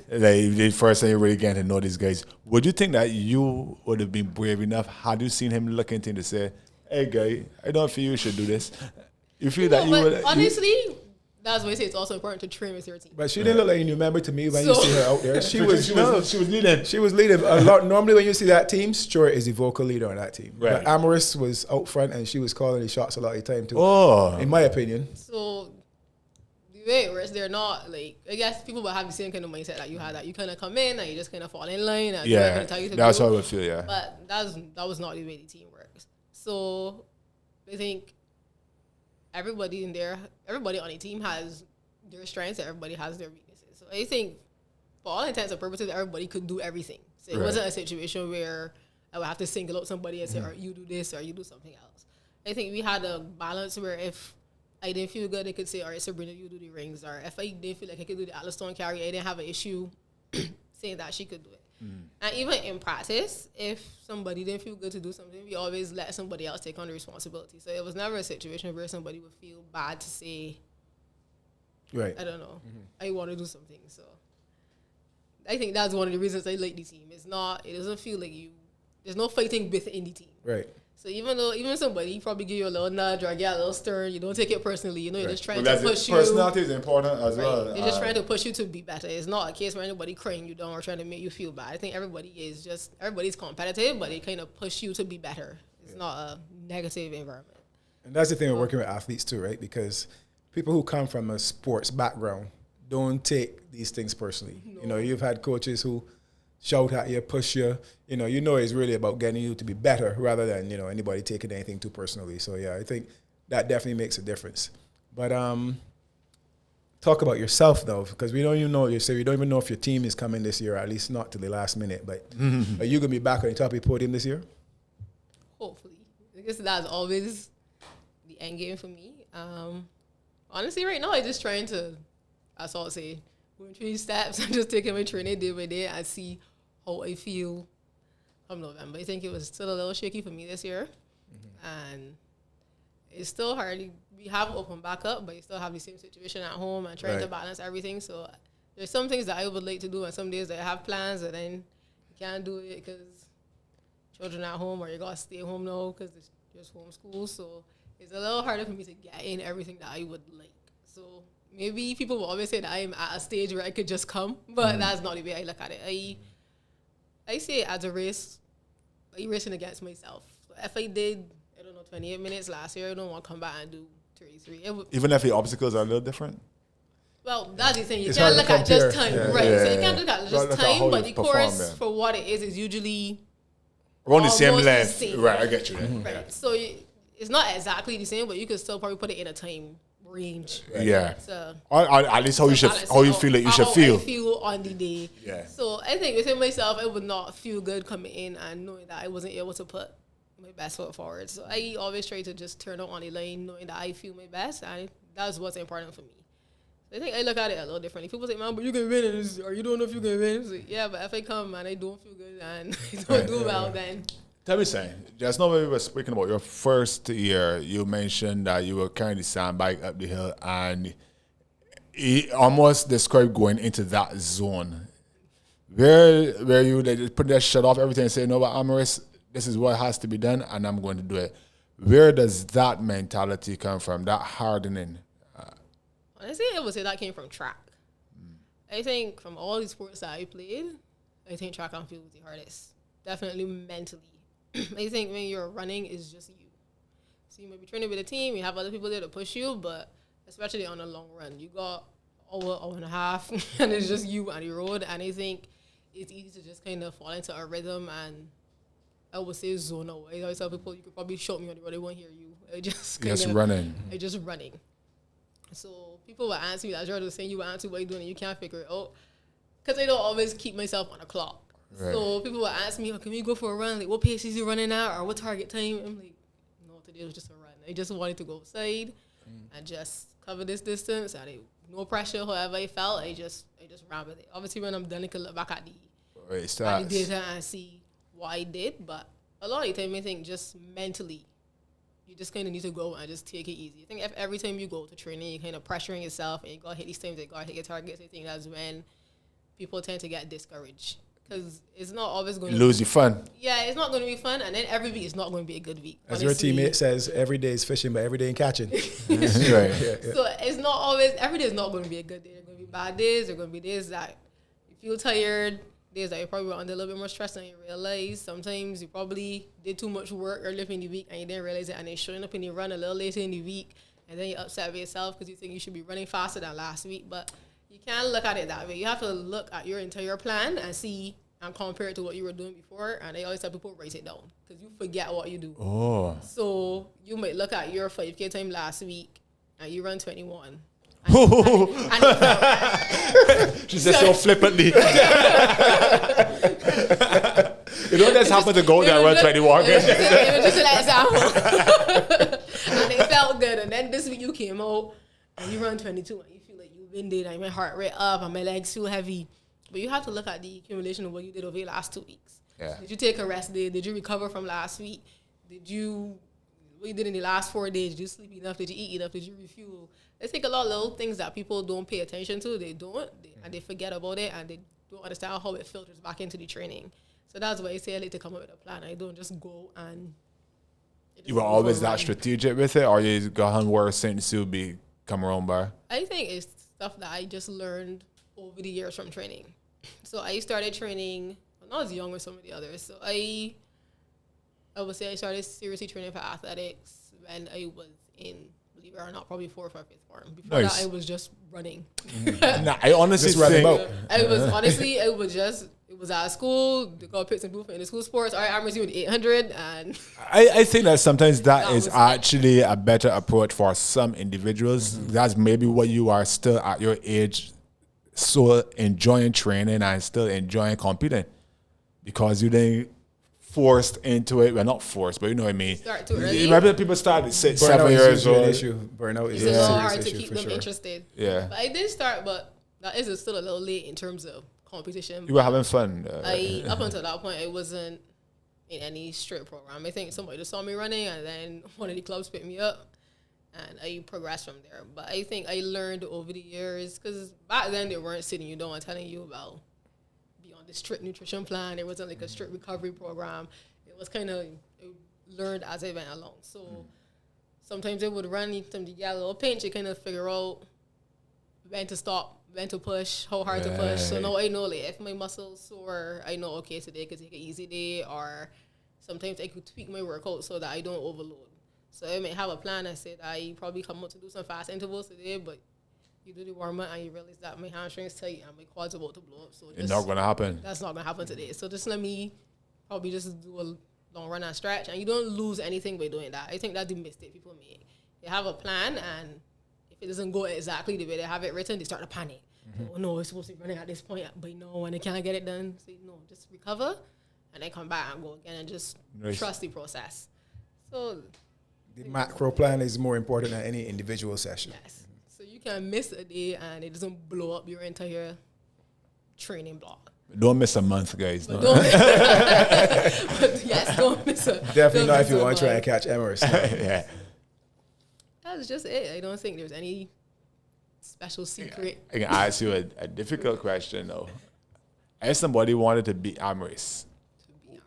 Speaker 1: the first time you really getting to know these guys, would you think that you would have been brave enough had you seen him look into him to say, hey guy, I don't feel you should do this? You feel that you would?
Speaker 3: Honestly, that's why I say it's also important to train with your team.
Speaker 2: But she didn't look like a new member to me when you see her out there. She was leading. She was leading a lot. Normally, when you see that team, Stuart is the vocal leader on that team.
Speaker 1: Right.
Speaker 2: But Amaris was out front and she was calling the shots a lot of the time too.
Speaker 1: Oh,
Speaker 2: in my opinion.
Speaker 3: So the way it works, they're not like, I guess people will have the same kind of mindset that you had, that you kind of come in and you just kind of fall in line and
Speaker 1: yeah,
Speaker 3: tell you to
Speaker 1: that's
Speaker 3: do.
Speaker 1: how I would feel. Yeah,
Speaker 3: but that was not the way the team works. So I think everybody on the team has their strengths, everybody has their weaknesses. So I think for all intents and purposes, everybody could do everything. So it wasn't a situation where I would have to single out somebody and say, or you do this or you do something else. I think we had a balance where if I didn't feel good, I could say, all right, Sabrina, you do the rings. Or if I didn't feel like I could do the Atlas Stone carry, I didn't have an issue saying that she could do it. And even in practice, if somebody didn't feel good to do something, we always let somebody else take on the responsibility. So it was never a situation where somebody would feel bad to say,
Speaker 2: right,
Speaker 3: I don't know, I want to do something. So I think that's one of the reasons I like the team. It doesn't feel like there's no fighting within the team.
Speaker 2: Right.
Speaker 3: So even somebody probably give you a little nudge or get a little stern, you don't take it personally. You're just trying to push you.
Speaker 1: Personality is important as well.
Speaker 3: They're just trying to push you to be better. It's not a case where anybody crying you down or trying to make you feel bad. I think everybody's competitive, but they kind of push you to be better. It's not a negative environment.
Speaker 2: And that's the thing with working with athletes too, right? Because people who come from a sports background don't take these things personally. No. You've had coaches who shout at you, push you. It's really about getting you to be better rather than, anybody taking anything too personally. So, yeah, I think that definitely makes a difference. But talk about yourself though, because we don't even know. You say we don't even know if your team is coming this year, at least not till the last minute. But are you gonna be back on the top of the podium this year?
Speaker 3: Hopefully, I guess that's always the end game for me. Honestly, right now I'm just trying to, as I'll say, going through these steps. I'm just taking my training day by day and see how I feel from November. I think it was still a little shaky for me this year, and it's still hard. We have opened back up, but you still have the same situation at home and trying to balance everything. So there's some things that I would like to do, and some days that I have plans, and then you can't do it because children at home, or you got to stay home now because it's just homeschool. So it's a little harder for me to get in everything that I would like. So maybe people will always say that I'm at a stage where I could just come, but that's not the way I look at it. I see it as a race. I'm racing against myself. So if I did, 28 minutes last year, I don't want to come back and do 33.
Speaker 1: Even if the obstacles are a little different?
Speaker 3: Well, that's the thing. You
Speaker 2: It's
Speaker 3: can't
Speaker 2: hard to
Speaker 3: look at just
Speaker 2: compare.
Speaker 3: time,
Speaker 2: Yeah.
Speaker 3: right?
Speaker 1: Yeah,
Speaker 3: So you
Speaker 1: yeah.
Speaker 3: can't look at
Speaker 1: Look
Speaker 3: just
Speaker 1: at how
Speaker 3: time, but
Speaker 1: you
Speaker 3: the
Speaker 1: perform,
Speaker 3: course,
Speaker 1: yeah.
Speaker 3: for what it is usually
Speaker 1: Around the same
Speaker 3: almost the
Speaker 1: length.
Speaker 3: same.
Speaker 1: Right, I get you.
Speaker 3: right. So it's not exactly the same, but you could still probably put it in a time range.
Speaker 1: Yeah.
Speaker 3: So
Speaker 1: Or at least how you should, how you feel like you should
Speaker 3: how
Speaker 1: feel.
Speaker 3: I feel on the day.
Speaker 1: Yeah.
Speaker 3: So I think within myself, I would not feel good coming in and knowing that I wasn't able to put my best foot forward. So I always try to just turn out on the line knowing that I feel my best, and that's what's important for me. So I think I look at it a little differently. People say, man, but you can win, or you don't know if you can win. So, yeah, but if I come and I don't feel good and I don't do well, then...
Speaker 1: Tell me something. Just now when we were speaking about your first year, you mentioned that you were carrying the sandbag up the hill, and it almost described going into that zone. Where you they just put that shut off everything and say, no, but Amaris, this is what has to be done, and I'm going to do it. Where does that mentality come from, that hardening?
Speaker 3: Honestly, I would say that came from track. I think from all the sports that I played, I think track and field was the hardest. Definitely mentally. I think when you're running, it's just you. So you might be training with a team, you have other people there to push you, but especially on a long run, you got hour and a half, and it's just you on the road, and I think it's easy to just kind of fall into a rhythm, and I would say zone out. I always tell people, you could probably shout me on the road, they won't hear you. I just kind of
Speaker 1: running.
Speaker 3: I just running. So people will ask me, as Jordan was saying, you will answer what you're doing and you can't figure it out. Because I don't always keep myself on a clock. Right. So people will ask me, can we go for a run? Like, what pace is you running at, or what target time? I'm like, no, today was just a run. I just wanted to go outside and just cover this distance. And no pressure, however I felt. I just ran with it. Obviously, when I'm done, I can look back at the data and see what I did. But a lot of the time, I think just mentally, you just kind of need to go and just take it easy. I think if every time you go to training, you're kind of pressuring yourself and you got to hit these times, you got to hit your targets, I think that's when people tend to get discouraged. Because it's not always going to
Speaker 1: lose your fun.
Speaker 3: Yeah, it's not going to be fun, and then every week is not going to be a good week.
Speaker 2: As your teammate says, every day is fishing, but every day in catching.
Speaker 1: Right.
Speaker 3: So it's not always, every day is not going to be a good day. There are going to be bad days. There are going to be days that you feel tired, days that you probably were under a little bit more stress than you realize. Sometimes you probably did too much work earlier in the week and you didn't realize it, and then showing up in your run a little later in the week, and then you're upset with yourself because you think you should be running faster than last week. But you can't look at it that way. You have to look at your entire plan and see and compare it to what you were doing before. And I always tell people, write it down, because you forget what you do.
Speaker 1: Oh.
Speaker 3: So you might look at your 5K time last week and you run 21.
Speaker 1: She said so flippantly. You don't just happen to go there and run 21.
Speaker 3: It was just an example. And it felt good. And then this week you came out and you run 22 and you feel like you've been there and my heart rate up and my legs feel heavy. But you have to look at the accumulation of what you did over the last 2 weeks.
Speaker 1: Yeah.
Speaker 3: Did you take a rest day? Did you recover from last week? What you did in the last 4 days? Did you sleep enough? Did you eat enough? Did you refuel? I think a lot of little things that people don't pay attention to. And they forget about it, and they don't understand how it filters back into the training. So that's why I say I like to come up with a plan. I don't just go and...
Speaker 1: You were always that strategic with it, or you got on where St. Sue be come around by?
Speaker 3: I think it's stuff that I just learned over the years from training. So I started training when I was young with some of the others. So I would say I started seriously training for athletics when I was in, believe it or not, probably 4th or 5th form. Before that, I was just running.
Speaker 1: Nah, I honestly
Speaker 2: just
Speaker 1: think...
Speaker 3: I was honestly, it was was at school, they got picked and moved in the school sports. All right, Amaris, you with 800, and
Speaker 1: I think that sometimes that is
Speaker 3: was
Speaker 1: actually a better approach for some individuals. That's maybe what you are still at your age, so enjoying training and still enjoying competing, because you didn't forced into it. Well, not forced, but you know what I mean.
Speaker 3: Start too early.
Speaker 1: Maybe people start at 6,
Speaker 2: Burnout
Speaker 1: 7
Speaker 2: is
Speaker 1: years
Speaker 2: usually
Speaker 1: old.
Speaker 2: an issue. Burnout is
Speaker 3: It's
Speaker 2: a
Speaker 3: a little
Speaker 2: serious
Speaker 3: hard to
Speaker 2: issue
Speaker 3: keep
Speaker 2: for
Speaker 3: them
Speaker 2: sure.
Speaker 3: interested.
Speaker 1: Yeah.
Speaker 3: But I did start, but that is still a little late in terms of competition.
Speaker 1: You were having fun.
Speaker 3: Up until that point, I wasn't in any strict program. I think somebody just saw me running, and then one of the clubs picked me up, and I progressed from there. But I think I learned over the years, because back then they weren't sitting you down and telling you about be on the strict nutrition plan. There wasn't like a strict recovery program. It was kind of learned as I went along. So sometimes it would run, sometimes you get a little pinch, you kind of figure out when to stop, when to push, how hard to push. So now I know, like, if my muscles sore, I know, okay, today I could take an easy day, or sometimes I could tweak my workout so that I don't overload. So I may have a plan. I said I probably come out to do some fast intervals today, but you do the warm up and you realize that my hamstrings tight and my quads about to blow up. So
Speaker 1: It's not going to happen.
Speaker 3: That's not going to happen today. So just let me probably just do a long run and stretch, and you don't lose anything by doing that. I think that's the mistake people make. They have a plan, and if it doesn't go exactly the way they have it written, they start to panic. Oh no, it's supposed to be running at this point, but no, and they can't get it done. Say no, just recover, and then come back and go again, and just trust the process. So
Speaker 2: The macro plan is more important than any individual session.
Speaker 3: yes, so you can miss a day, and it doesn't blow up your entire training block.
Speaker 1: Don't miss a month, guys.
Speaker 3: But
Speaker 1: No.
Speaker 3: don't miss but yes, don't miss a
Speaker 2: Definitely
Speaker 3: don't
Speaker 2: not
Speaker 3: miss
Speaker 2: if you
Speaker 3: a
Speaker 2: want to try and
Speaker 3: month.
Speaker 2: catch Amaris.
Speaker 1: Yeah.
Speaker 3: That's just it. I don't think there's any special secret.
Speaker 1: I can ask you a difficult question, though. If somebody wanted to beat Amaris,
Speaker 3: To be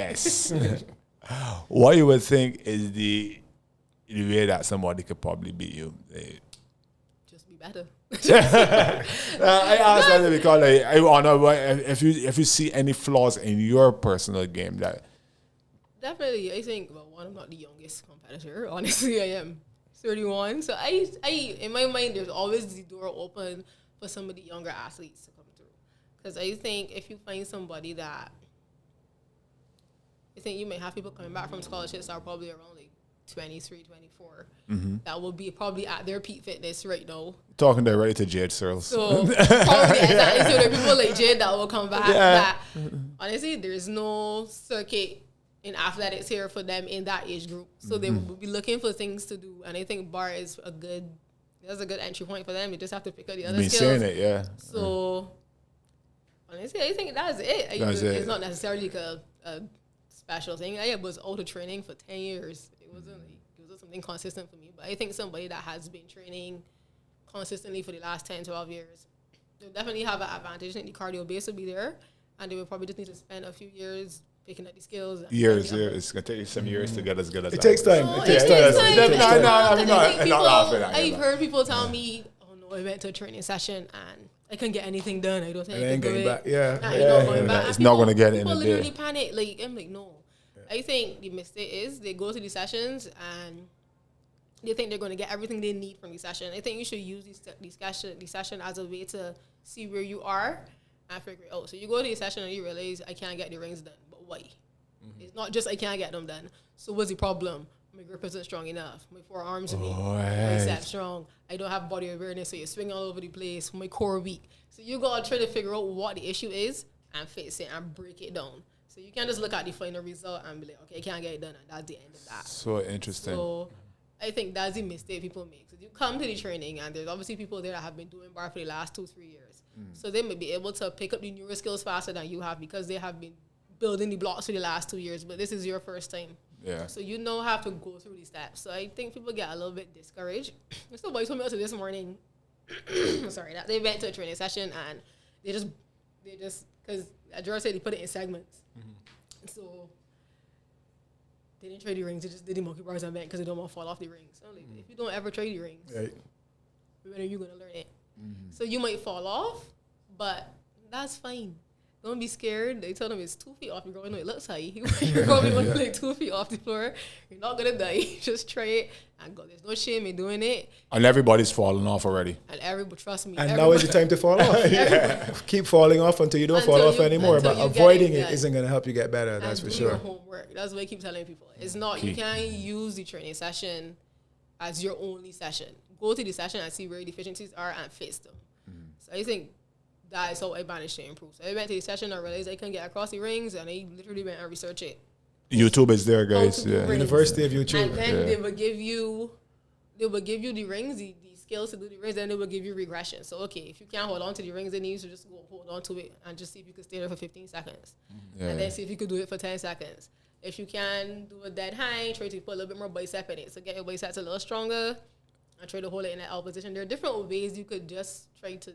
Speaker 3: honest.
Speaker 1: yes, what you would think is the way that somebody could probably beat you?
Speaker 3: Just be better.
Speaker 1: I asked that because I want to know if you see any flaws in your personal game that.
Speaker 3: Definitely, I think, well, one, I'm not the youngest competitor. Honestly, I am 31. So I in my mind, there's always the door open for some of the younger athletes to come through. Because I think if you find somebody that, I think you may have people coming back from scholarships that are probably around like 23, 24. That will be probably at their peak fitness right now.
Speaker 1: Talking directly to Jade Searles.
Speaker 3: So probably exactly. So there are people like Jade that will come back.
Speaker 1: Yeah.
Speaker 3: That, honestly, there's no circuit in athletics here for them in that age group. So they will be looking for things to do. And I think BAR is that's a good entry point for them. You just have to pick up the other
Speaker 1: Been
Speaker 3: skills.
Speaker 1: saying it, yeah.
Speaker 3: So honestly, I think that's it. It's not necessarily like a special thing. I was out of training for 10 years. It wasn't something consistent for me. But I think somebody that has been training consistently for the last 10, 12 years, they'll definitely have an advantage. I think the cardio base will be there, and they will probably just need to spend a few years picking up the skills.
Speaker 1: Years. It's going to take you some years to get as good as
Speaker 2: It
Speaker 1: that.
Speaker 2: takes time.
Speaker 3: No,
Speaker 2: It takes
Speaker 3: it
Speaker 2: time.
Speaker 3: takes time.
Speaker 2: It takes time.
Speaker 1: I'm not laughing at you,
Speaker 3: I've heard people tell me, "Oh no, I went to a training session and I couldn't get anything done. I don't think
Speaker 2: And
Speaker 3: I
Speaker 2: then
Speaker 3: can do
Speaker 2: getting
Speaker 3: it."
Speaker 2: back. Yeah.
Speaker 3: Nah, you're not going back.
Speaker 1: It's
Speaker 3: And
Speaker 1: not gonna get it in
Speaker 3: people
Speaker 1: a day.
Speaker 3: literally panic. Like, I'm like, no. I think the mistake is they go to the sessions and they think they're going to get everything they need from the session. I think you should use the session as a way to see where you are and figure it out. So you go to the session and you realize, I can't get the rings done, but why? It's not just I can't get them done. So what's the problem? My grip isn't strong enough. My forearms are weak. My biceps strong. I don't have body awareness, so you're swinging all over the place. My core weak. So you gotta try to figure out what the issue is and fix it and break it down. So you can't just look at the final result and be like, okay, I can't get it done, and that's the end of that.
Speaker 1: So interesting.
Speaker 3: So I think that's the mistake people make. So you come to the training, and there's obviously people there that have been doing bar for the last 2-3 years. So they may be able to pick up the newer skills faster than you have because they have been building the blocks for the last 2 years. But this is your first time.
Speaker 1: Yeah.
Speaker 3: So you know have to go through these steps. So I think people get a little bit discouraged. Somebody told me also this morning, sorry, that they went to a training session and they just because George said he put it in segments. So they didn't trade the rings. They just did the monkey bars and bent because they don't want to fall off the rings. So like, if you don't ever trade the rings,
Speaker 2: Right.
Speaker 3: when are you going to learn it? So you might fall off, but that's fine. don't be scared. They tell them it's 2 feet off. You're going to it looks high. You're going to be like 2 feet off the floor. You're not gonna die. Just try it and go. There's no shame in doing it.
Speaker 1: And everybody's falling off already.
Speaker 3: And everybody, trust me.
Speaker 2: And now is the time to fall off. Keep falling off until you don't fall off anymore. But avoiding it isn't going to help you get better. That's for sure.
Speaker 3: Your homework. That's what I keep telling people. It's not. You can't use the training session as your only session. Go to the session and see where your deficiencies are and fix them. So I think that is how I managed to improve. So I went to the session and realized I couldn't get across the rings, and I literally went and researched it.
Speaker 1: YouTube is there, guys. Yeah.
Speaker 2: University of YouTube.
Speaker 3: And then they will give you the rings, the skills to do the rings, then they will give you regression. So okay, if you can't hold on to the rings, then you need to just go hold on to it and just see if you can stay there for 15 seconds. And then see if you could do it for 10 seconds. If you can do a dead high, try to put a little bit more bicep in it. So get your biceps a little stronger and try to hold it in that L position. There are different ways you could just try to,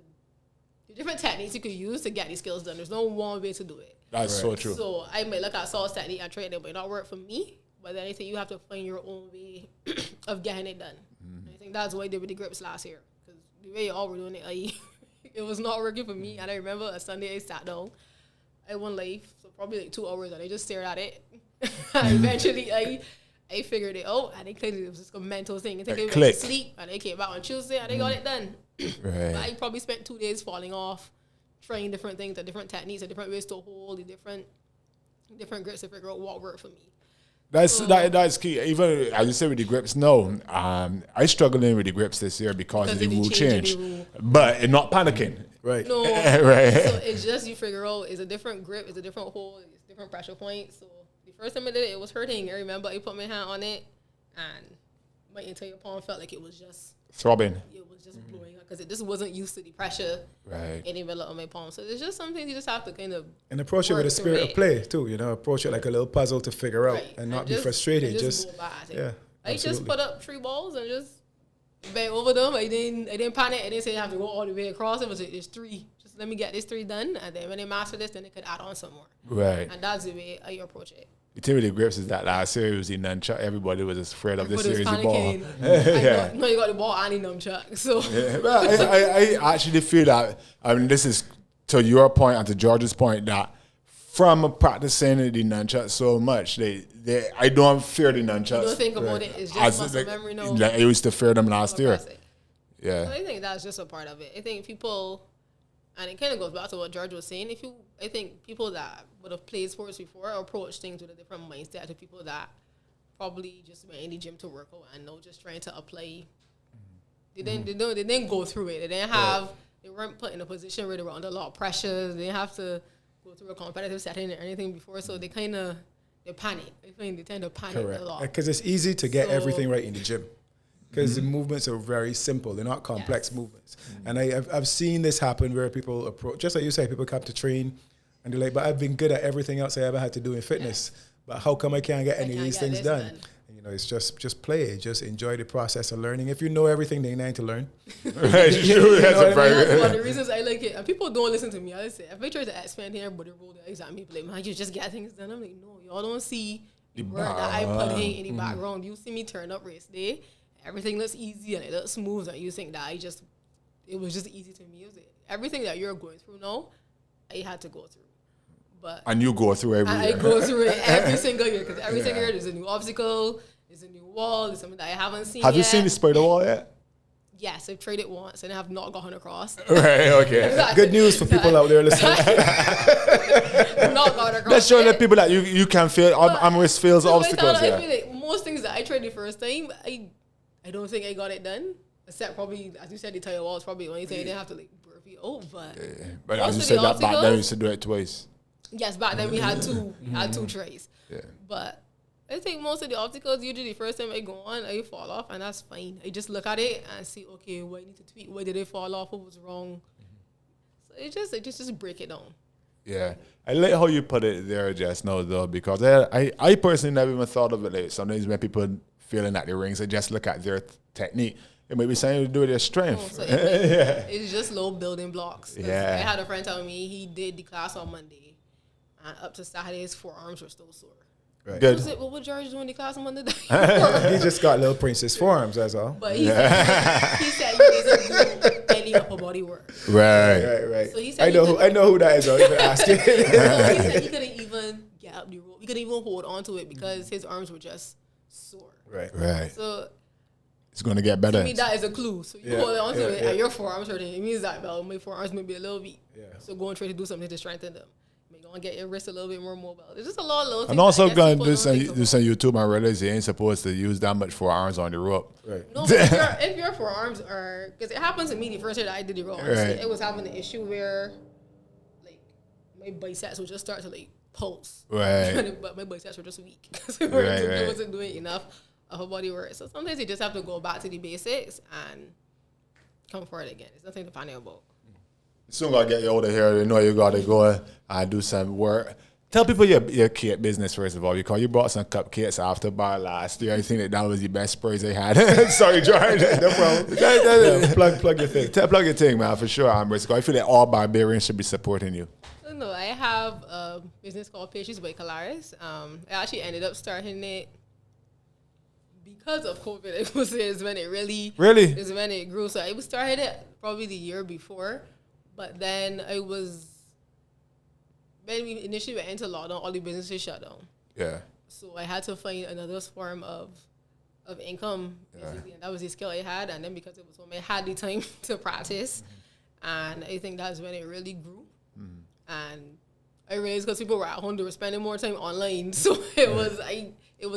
Speaker 3: different techniques you could use to get these skills done. There's no one way to do it.
Speaker 1: That's so true.
Speaker 3: So I might look at Salt's technique and try it, it might not work for me, but then I think you have to find your own way of getting it done. I think that's what I did with the grips last year. Because the way y'all were doing it, it was not working for me. And I remember a Sunday I sat down, I went live, so probably like 2 hours, and I just stared at it. And eventually I figured it out, and it was just a mental thing. I think I went to sleep, and I came back on Tuesday, and I got it done. But I probably spent 2 days falling off, trying different things, and different techniques, and different ways to hold, the different grips to figure out what worked for me.
Speaker 1: That's key. Even as you said with the grips, no, I struggled in with the grips this year because the rule changed, but not panicking.
Speaker 2: Right.
Speaker 3: No.
Speaker 1: Right.
Speaker 3: So it's just you figure out it's a different grip, it's a different hold, it's different pressure point. So the first time I did it, it was hurting. I remember I put my hand on it, and my entire palm felt like it was just
Speaker 1: throbbing.
Speaker 3: It was just blowing up because it just wasn't used to the pressure in the middle of my palm. So it's just something you just have to kind of
Speaker 2: approach it with a spirit of play too. Approach it like a little puzzle to figure out and not be frustrated.
Speaker 3: I just put up 3 balls and just bang over them. I didn't panic. I didn't say I have to go all the way across. It was like, there's 3. Just let me get this 3 done, and then when I master this, then I could add on some more.
Speaker 1: Right.
Speaker 3: And that's the way I approach it.
Speaker 1: The thing with the grips is that last series, the nunchuck, everybody was just afraid of this series of ball.
Speaker 3: No, you got the ball and the nunchuck. So
Speaker 1: well, I actually feel that, this is to your point and to George's point, that from practicing the nunchuck so much, I don't fear the nunchucks.
Speaker 3: Don't think about it. It's just muscle memory. No,
Speaker 1: I used to fear them last year. Yeah.
Speaker 3: So I think that's just a part of it. I think people, and it kind of goes back to what George was saying. I think people that would have played sports before approach things with a different mindset to people that probably just went in the gym to work out and know just trying to apply. They didn't go through it. They weren't put in a position where they were under a lot of pressure. They didn't have to go through a competitive setting or anything before, so they panic. I think they tend to panic a lot.
Speaker 2: Because it's easy to get everything right in the gym. Because the movements are very simple. They're not complex movements. And I've seen this happen where people approach, just like you say, people come to train and they're like, but I've been good at everything else I ever had to do in fitness. But how come I can't get any of these things done? And, it's just play. Just enjoy the process of learning. If you know everything, then you need to learn.
Speaker 1: That's
Speaker 3: one of the reasons I like it. And people don't listen to me. I say, if I try to explain here, everybody roll the exam, people like, man, you just get things done. I'm like, no, y'all don't see the work that I put in the background. You see me turn up race day. Everything looks easy and it looks smooth, and you think that it was just easy to me. Everything that you're going through now, I had to go through.
Speaker 1: And you go through every year.
Speaker 3: I go through it every single year, because every single year there's a new obstacle, there's a new wall, there's something that I haven't seen
Speaker 1: Have you seen the spider wall yet?
Speaker 3: Yes, I've tried it once and I have not gotten across.
Speaker 1: Right, okay.
Speaker 3: Exactly.
Speaker 2: Good news for people out there listening.
Speaker 3: Not gotten across.
Speaker 1: Let's show the people that you can feel. Amaris feels obstacles.
Speaker 3: I feel like most things that I tried the first time, I don't think I got it done. Except probably, as you said, the tire wall is probably the only thing I didn't have to burp it out.
Speaker 1: But as you said, that back then we used to do it twice.
Speaker 3: Yes, back then we had 2 trays. Yeah. But I think most of the obstacles, usually the first time I go on, I fall off, and that's fine. I just look at it and see, okay, what I need to tweak, where did I fall off, what was wrong. So I just break it down.
Speaker 1: Yeah. I like how you put it there just now, though, because I personally never even thought of it. Like, sometimes when people feeling at the rings, they just look at their technique. It might be something to do with their strength.
Speaker 3: So it's just low building blocks.
Speaker 1: Yeah.
Speaker 3: I had a friend tell me he did the class on Monday, and up to Saturday his forearms were still sore.
Speaker 2: Right.
Speaker 1: Good.
Speaker 3: What would George do in the class on Monday?
Speaker 2: He just got little princess forms, that's all.
Speaker 3: But he said he doesn't do any upper body work.
Speaker 1: Right.
Speaker 2: Right.
Speaker 3: So he said
Speaker 2: I know who that is. I'll even ask you.
Speaker 3: So he said he couldn't even get up the rope. He couldn't even hold on to it because his arms were just sore.
Speaker 2: Right.
Speaker 3: So
Speaker 1: It's going to get better.
Speaker 3: to me, that is a clue. So you hold on to it and your forearms hurting. It means that, well, my forearms may be a little weak.
Speaker 2: Yeah.
Speaker 3: So go and try to do something to strengthen them. Maybe go and get your wrist a little bit more mobile. There's just a lot of little things.
Speaker 1: And also
Speaker 3: that I
Speaker 1: going
Speaker 3: guess
Speaker 1: to
Speaker 3: people
Speaker 1: do
Speaker 3: don't
Speaker 1: some
Speaker 3: think
Speaker 1: YouTube and realize you ain't supposed to use that much forearms on the rope.
Speaker 2: Right.
Speaker 3: about. No, but if your forearms are, because it happens to me the first year that I did the rope,
Speaker 1: Right.
Speaker 3: it was having an issue where, like, my biceps would just start to, like, pulse.
Speaker 1: Right.
Speaker 3: But my biceps were just weak. Because
Speaker 1: Right.
Speaker 3: I wasn't doing enough of a body work. So sometimes you just have to go back to the basics and come for it again. It's nothing to panic about.
Speaker 1: Soon gotta get you out of here. You know you gotta go and do some work. Tell people your cake business first of all, because you brought some cupcakes after bar last year. I think that was the best praise they had. Sorry, George. No problem.
Speaker 2: Plug your thing.
Speaker 1: Plug your thing, man, for sure, Amaris. I feel like all barbarians should be supporting you.
Speaker 3: No, I have a business called Pastries by Calaris. I actually ended up starting it because of COVID. It was when it really is when it grew. So I started it probably the year before, but then when we initially went into lockdown, all the businesses shut down.
Speaker 1: Yeah.
Speaker 3: So I had to find another form of income, basically, and that was the skill I had. And then because it was home, I had the time to practice, and I think that's when it really grew. And I realized because people were at home, they were spending more time online, so it was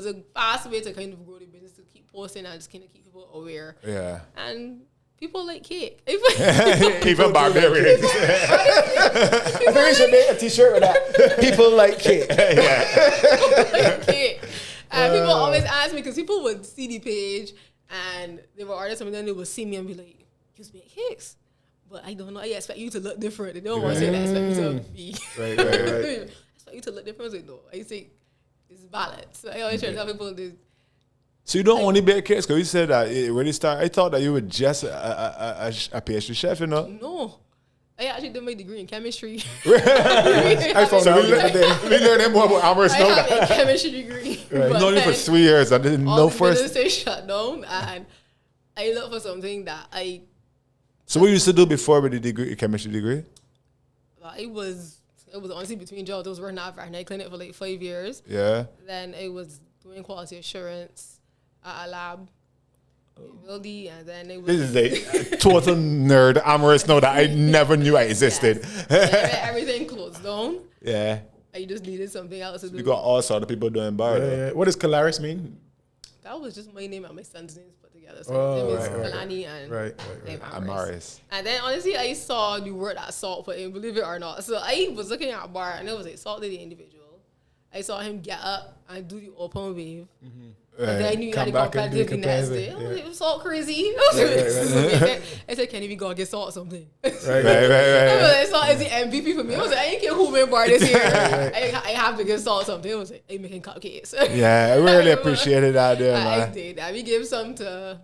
Speaker 3: a fast way to kind of grow the business, to keep posting and just kind of keep people aware.
Speaker 1: Yeah.
Speaker 3: And people like cake.
Speaker 1: People barbarians.
Speaker 2: I think we should make a t-shirt with that. People like cake.
Speaker 3: People like cake. And people always ask me, because people would see the page and they were artists, and then they would see me and be like, "You make cakes." But I don't know. I expect you to look different. They don't want to say that. I expect you to be. Right. I expect you to look different. I say, no. I say, it's balance. So I always try to tell people this.
Speaker 1: So you don't only bake cakes? Because you said that it really started. I thought that you were just a pastry chef, you know?
Speaker 3: No. I actually did my degree in chemistry.
Speaker 2: I found out the other day.
Speaker 1: We learned more about Amaris.
Speaker 3: I have a chemistry degree.
Speaker 1: I've known you for 3 years. I didn't know first.
Speaker 3: All the businesses shut down, and I looked for something that I...
Speaker 1: So what you used to do before with the degree, chemistry degree?
Speaker 3: It was honestly between jobs. I was working at a veterinary clinic for like 5 years.
Speaker 1: Yeah.
Speaker 3: Then I was doing quality assurance at a lab. Really, and then it was...
Speaker 1: This is a total nerd Amaris know that I never knew I existed.
Speaker 3: Everything closed down.
Speaker 1: Yeah.
Speaker 3: I just needed something else to do.
Speaker 1: You got all sorts of people doing bar.
Speaker 2: What does Calaris mean?
Speaker 3: That was just my name and my son's names put together. So his name is Bellamy and name
Speaker 1: Amaris.
Speaker 3: And then honestly, I saw the word that Salt put in, believe it or not. So I was looking at a bar, and it was like Salt did the individual. I saw him get up and do the open wave. But then I knew you had to competitive the next day. It was Salt crazy. I said, can we go and get Salt something?
Speaker 1: Right.
Speaker 3: Salt is the MVP for me. I was like, I ain't care who win bar this year. I have to give Salt something. I was like, I'm making cupcakes.
Speaker 1: Yeah, I really appreciated that there, man.
Speaker 3: I did. I gave some to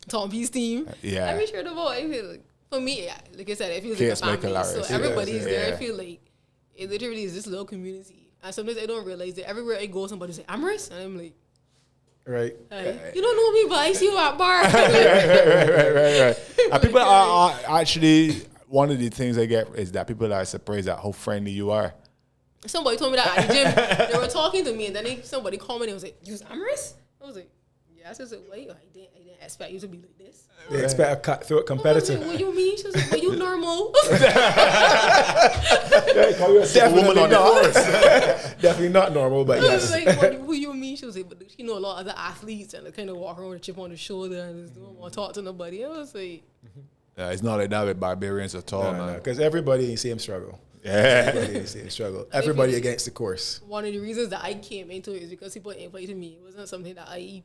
Speaker 3: Tom P's team.
Speaker 1: Yeah.
Speaker 3: I sure the boy. I feel like, for me, like I said, it feels like a family. So everybody's there. I feel like it literally is this little community. And sometimes I don't realize that everywhere I go, somebody say, Amaris? And I'm like,
Speaker 2: right.
Speaker 3: You don't know me, but I see you at bar.
Speaker 1: Right. And people are actually, one of the things I get is that people are surprised at how friendly you are.
Speaker 3: Somebody told me that at the gym. They were talking to me, and then somebody called me and was like, "You's Amaris?" I was like, "Yes." I was like, "Wait, I didn't expect you to be like this."
Speaker 2: They expect a cutthroat competitor.
Speaker 3: I was like, what you mean? She was like, "Well, you normal."
Speaker 2: Definitely not. Definitely not normal, but
Speaker 3: I
Speaker 2: yes.
Speaker 3: was like, "What you mean?" She was like, "But she know a lot of other athletes, and they kind of walk around with a chip on the shoulder and just don't want to talk to nobody." I was like,
Speaker 1: Yeah, it's not like that with barbarians at all, man.
Speaker 2: Because everybody ain't see him struggle.
Speaker 1: Yeah.
Speaker 2: Everybody ain't see him struggle. Everybody against the course.
Speaker 3: One of the reasons that I came into it is because people invited me. It wasn't something that I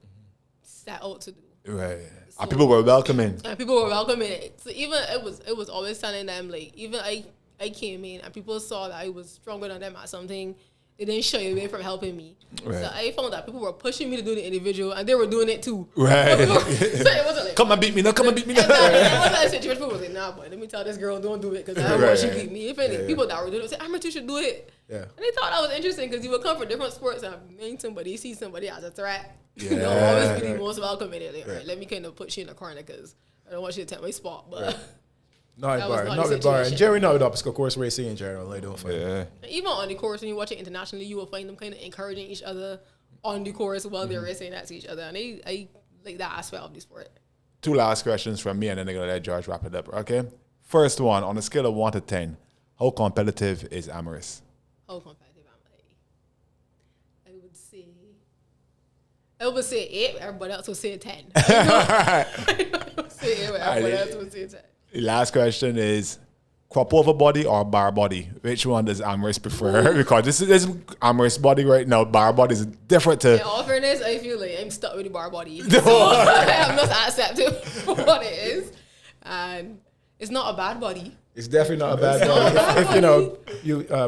Speaker 3: set out to do.
Speaker 1: Right.
Speaker 3: So,
Speaker 1: And people were welcoming.
Speaker 3: And people were welcoming it. So even it was always telling them, like, even I came in and people saw that I was stronger than them at something. They didn't shy away from helping me.
Speaker 1: Right.
Speaker 3: So I found that people were pushing me to do the individual, and they were doing it too.
Speaker 1: Right.
Speaker 3: So it wasn't like,
Speaker 1: Come and beat me now. Come and beat me now.
Speaker 3: it wasn't a situation. People was like, nah, boy, let me tell this girl, don't do it, because I don't want she
Speaker 1: Right.
Speaker 3: beat me. If any people that were doing it, say, Amaris, you should do it.
Speaker 2: Yeah.
Speaker 3: And they thought that was interesting because you would come from different sports and meet somebody, see somebody as a threat.
Speaker 1: Yeah.
Speaker 3: You know, always be the most welcome. Like, all right, let me kind of put you in the corner because I don't want you to take my spot. But
Speaker 2: not
Speaker 3: that
Speaker 2: at
Speaker 3: was
Speaker 2: bar,
Speaker 3: not
Speaker 2: not
Speaker 3: the
Speaker 2: at bar. And
Speaker 3: situation.
Speaker 2: generally not with obstacle course racing in general. I don't find.
Speaker 1: Yeah.
Speaker 3: even on the course, when you watch it internationally, you will find them kind of encouraging each other on the course while they're racing next to each other. And I like that aspect of the sport.
Speaker 1: 2 last questions from me, and then I'm going to let George wrap it up, okay? First one, on a scale of 1 to 10, how competitive is Amaris?
Speaker 3: How competitive am I? I would say 8, everybody else would say 10. I would say 8, everybody else would say 10.
Speaker 1: The last question is, crop over body or bar body? Which one does Amaris prefer? Because this is Amaris body right now. Bar body is different to...
Speaker 3: In all fairness, I feel like I'm stuck with the bar body. So I'm not accepting what it is. And it's not a bad body.
Speaker 2: It's definitely not a bad body. If you know,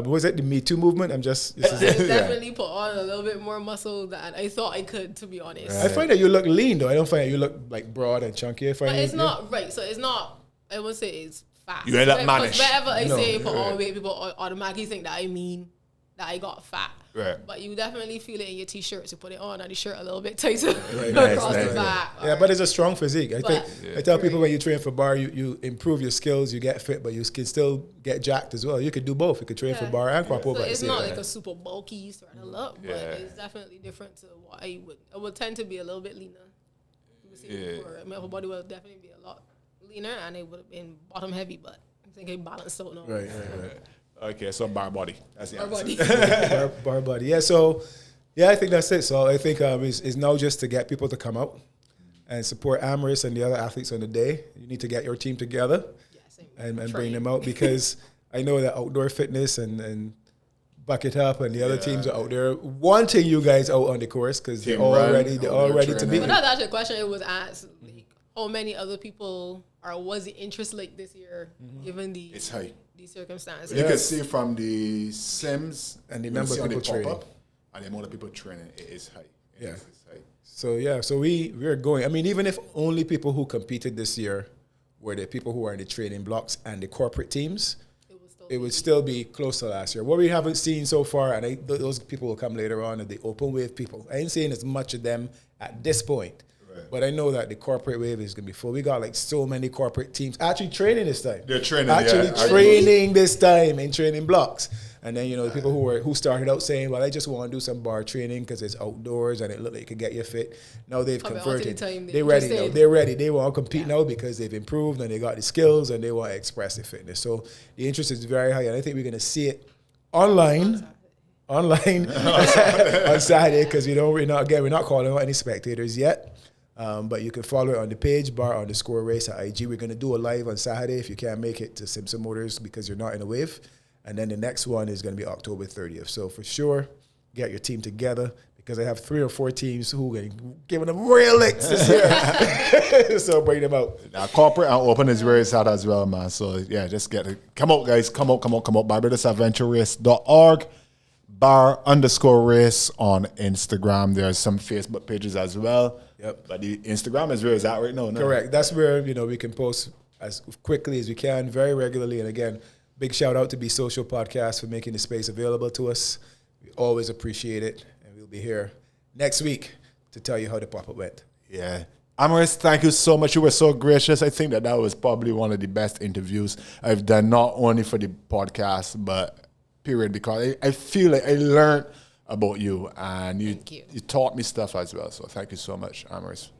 Speaker 2: was it the Me Too movement?
Speaker 3: I definitely put on a little bit more muscle than I thought I could, to be honest.
Speaker 2: I find that you look lean, though. I don't find that you look like broad and chunky.
Speaker 3: But it's not, right, so it's not, I wouldn't say it's fat.
Speaker 1: You end up
Speaker 3: Because
Speaker 1: mannish.
Speaker 3: whenever I say put on weight, people automatically think that I mean that I got fat.
Speaker 1: Right.
Speaker 3: But you definitely feel it in your t-shirt, so put it on and the shirt a little bit tighter
Speaker 1: Nice,
Speaker 3: across
Speaker 1: nice.
Speaker 3: the back.
Speaker 2: Yeah, but it's a strong physique. I think I tell people when you train for bar, you improve your skills, you get fit, but you can still get jacked as well. You could do both. You could train for bar and crop over.
Speaker 3: So
Speaker 2: at the
Speaker 3: it's
Speaker 2: same
Speaker 3: not
Speaker 2: time.
Speaker 3: like a super bulky sort of look, but it's definitely different to what I would tend to be a little bit leaner. You would see before. My upper body would definitely be a lot leaner, and it would have been bottom heavy, but I think I balanced out now.
Speaker 2: Right.
Speaker 1: Okay, so bar body. That's the
Speaker 3: Our
Speaker 1: answer.
Speaker 3: body.
Speaker 2: bar body. Yeah, so I think that's it. So I think it's now just to get people to come out and support Amaris and the other athletes on the day. You need to get your team together and bring them out, because I know that outdoor fitness and Buck It Up and the other teams are out there wanting you guys out on the course because they're all ready to be.
Speaker 3: But that's actually a question it was asked. Like, how many other people was the interest like this year, given the
Speaker 1: It's high.
Speaker 3: these circumstances?
Speaker 1: You can see from the Sims
Speaker 2: And the number of people training.
Speaker 1: And the amount of people training, it is high. It is high.
Speaker 2: So we're going. I mean, even if only people who competed this year were the people who are in the training blocks and the corporate teams, it would still be close to last year. What we haven't seen so far, and those people will come later on, are the open wave people. I ain't seeing as much of them at this point. But I know that the corporate wave is going to be full. We got like so many corporate teams actually training this time.
Speaker 1: They're training,
Speaker 2: training this time in training blocks. And then, the people who started out saying, well, I just want to do some bar training because it's outdoors and it looked like it could get you fit. Now they've converted. They're ready now. They're ready. They want to compete now because they've improved and they got the skills and they want to express their fitness. So the interest is very high. And I think we're going to see it online on Saturday, because we're not calling out any spectators yet. But you can follow it on the page, bar_race at IG. We're going to do a live on Saturday if you can't make it to Simpson Motors because you're not in a wave. And then the next one is going to be October 30th. So for sure, get your team together, because I have 3 or 4 teams who are giving them real licks this year. So bring them out.
Speaker 1: Now, corporate and open is very sad as well, man. So yeah, just get it. Come out, guys. Come out. Barbados Adventure Race.org. bar_race on Instagram. There's some Facebook pages as well.
Speaker 2: Yep.
Speaker 1: But the Instagram is where it's at right now. No?
Speaker 2: Correct. That's where we can post as quickly as we can, very regularly. And again, big shout out to Be Social Podcast for making the space available to us. We always appreciate it, and we'll be here next week to tell you how the pop-up went.
Speaker 1: Yeah. Amaris, thank you so much. You were so gracious. I think that was probably one of the best interviews I've done, not only for the podcast, but period, because I feel like I learned about you, and you taught me stuff as well. So thank you so much, Amaris.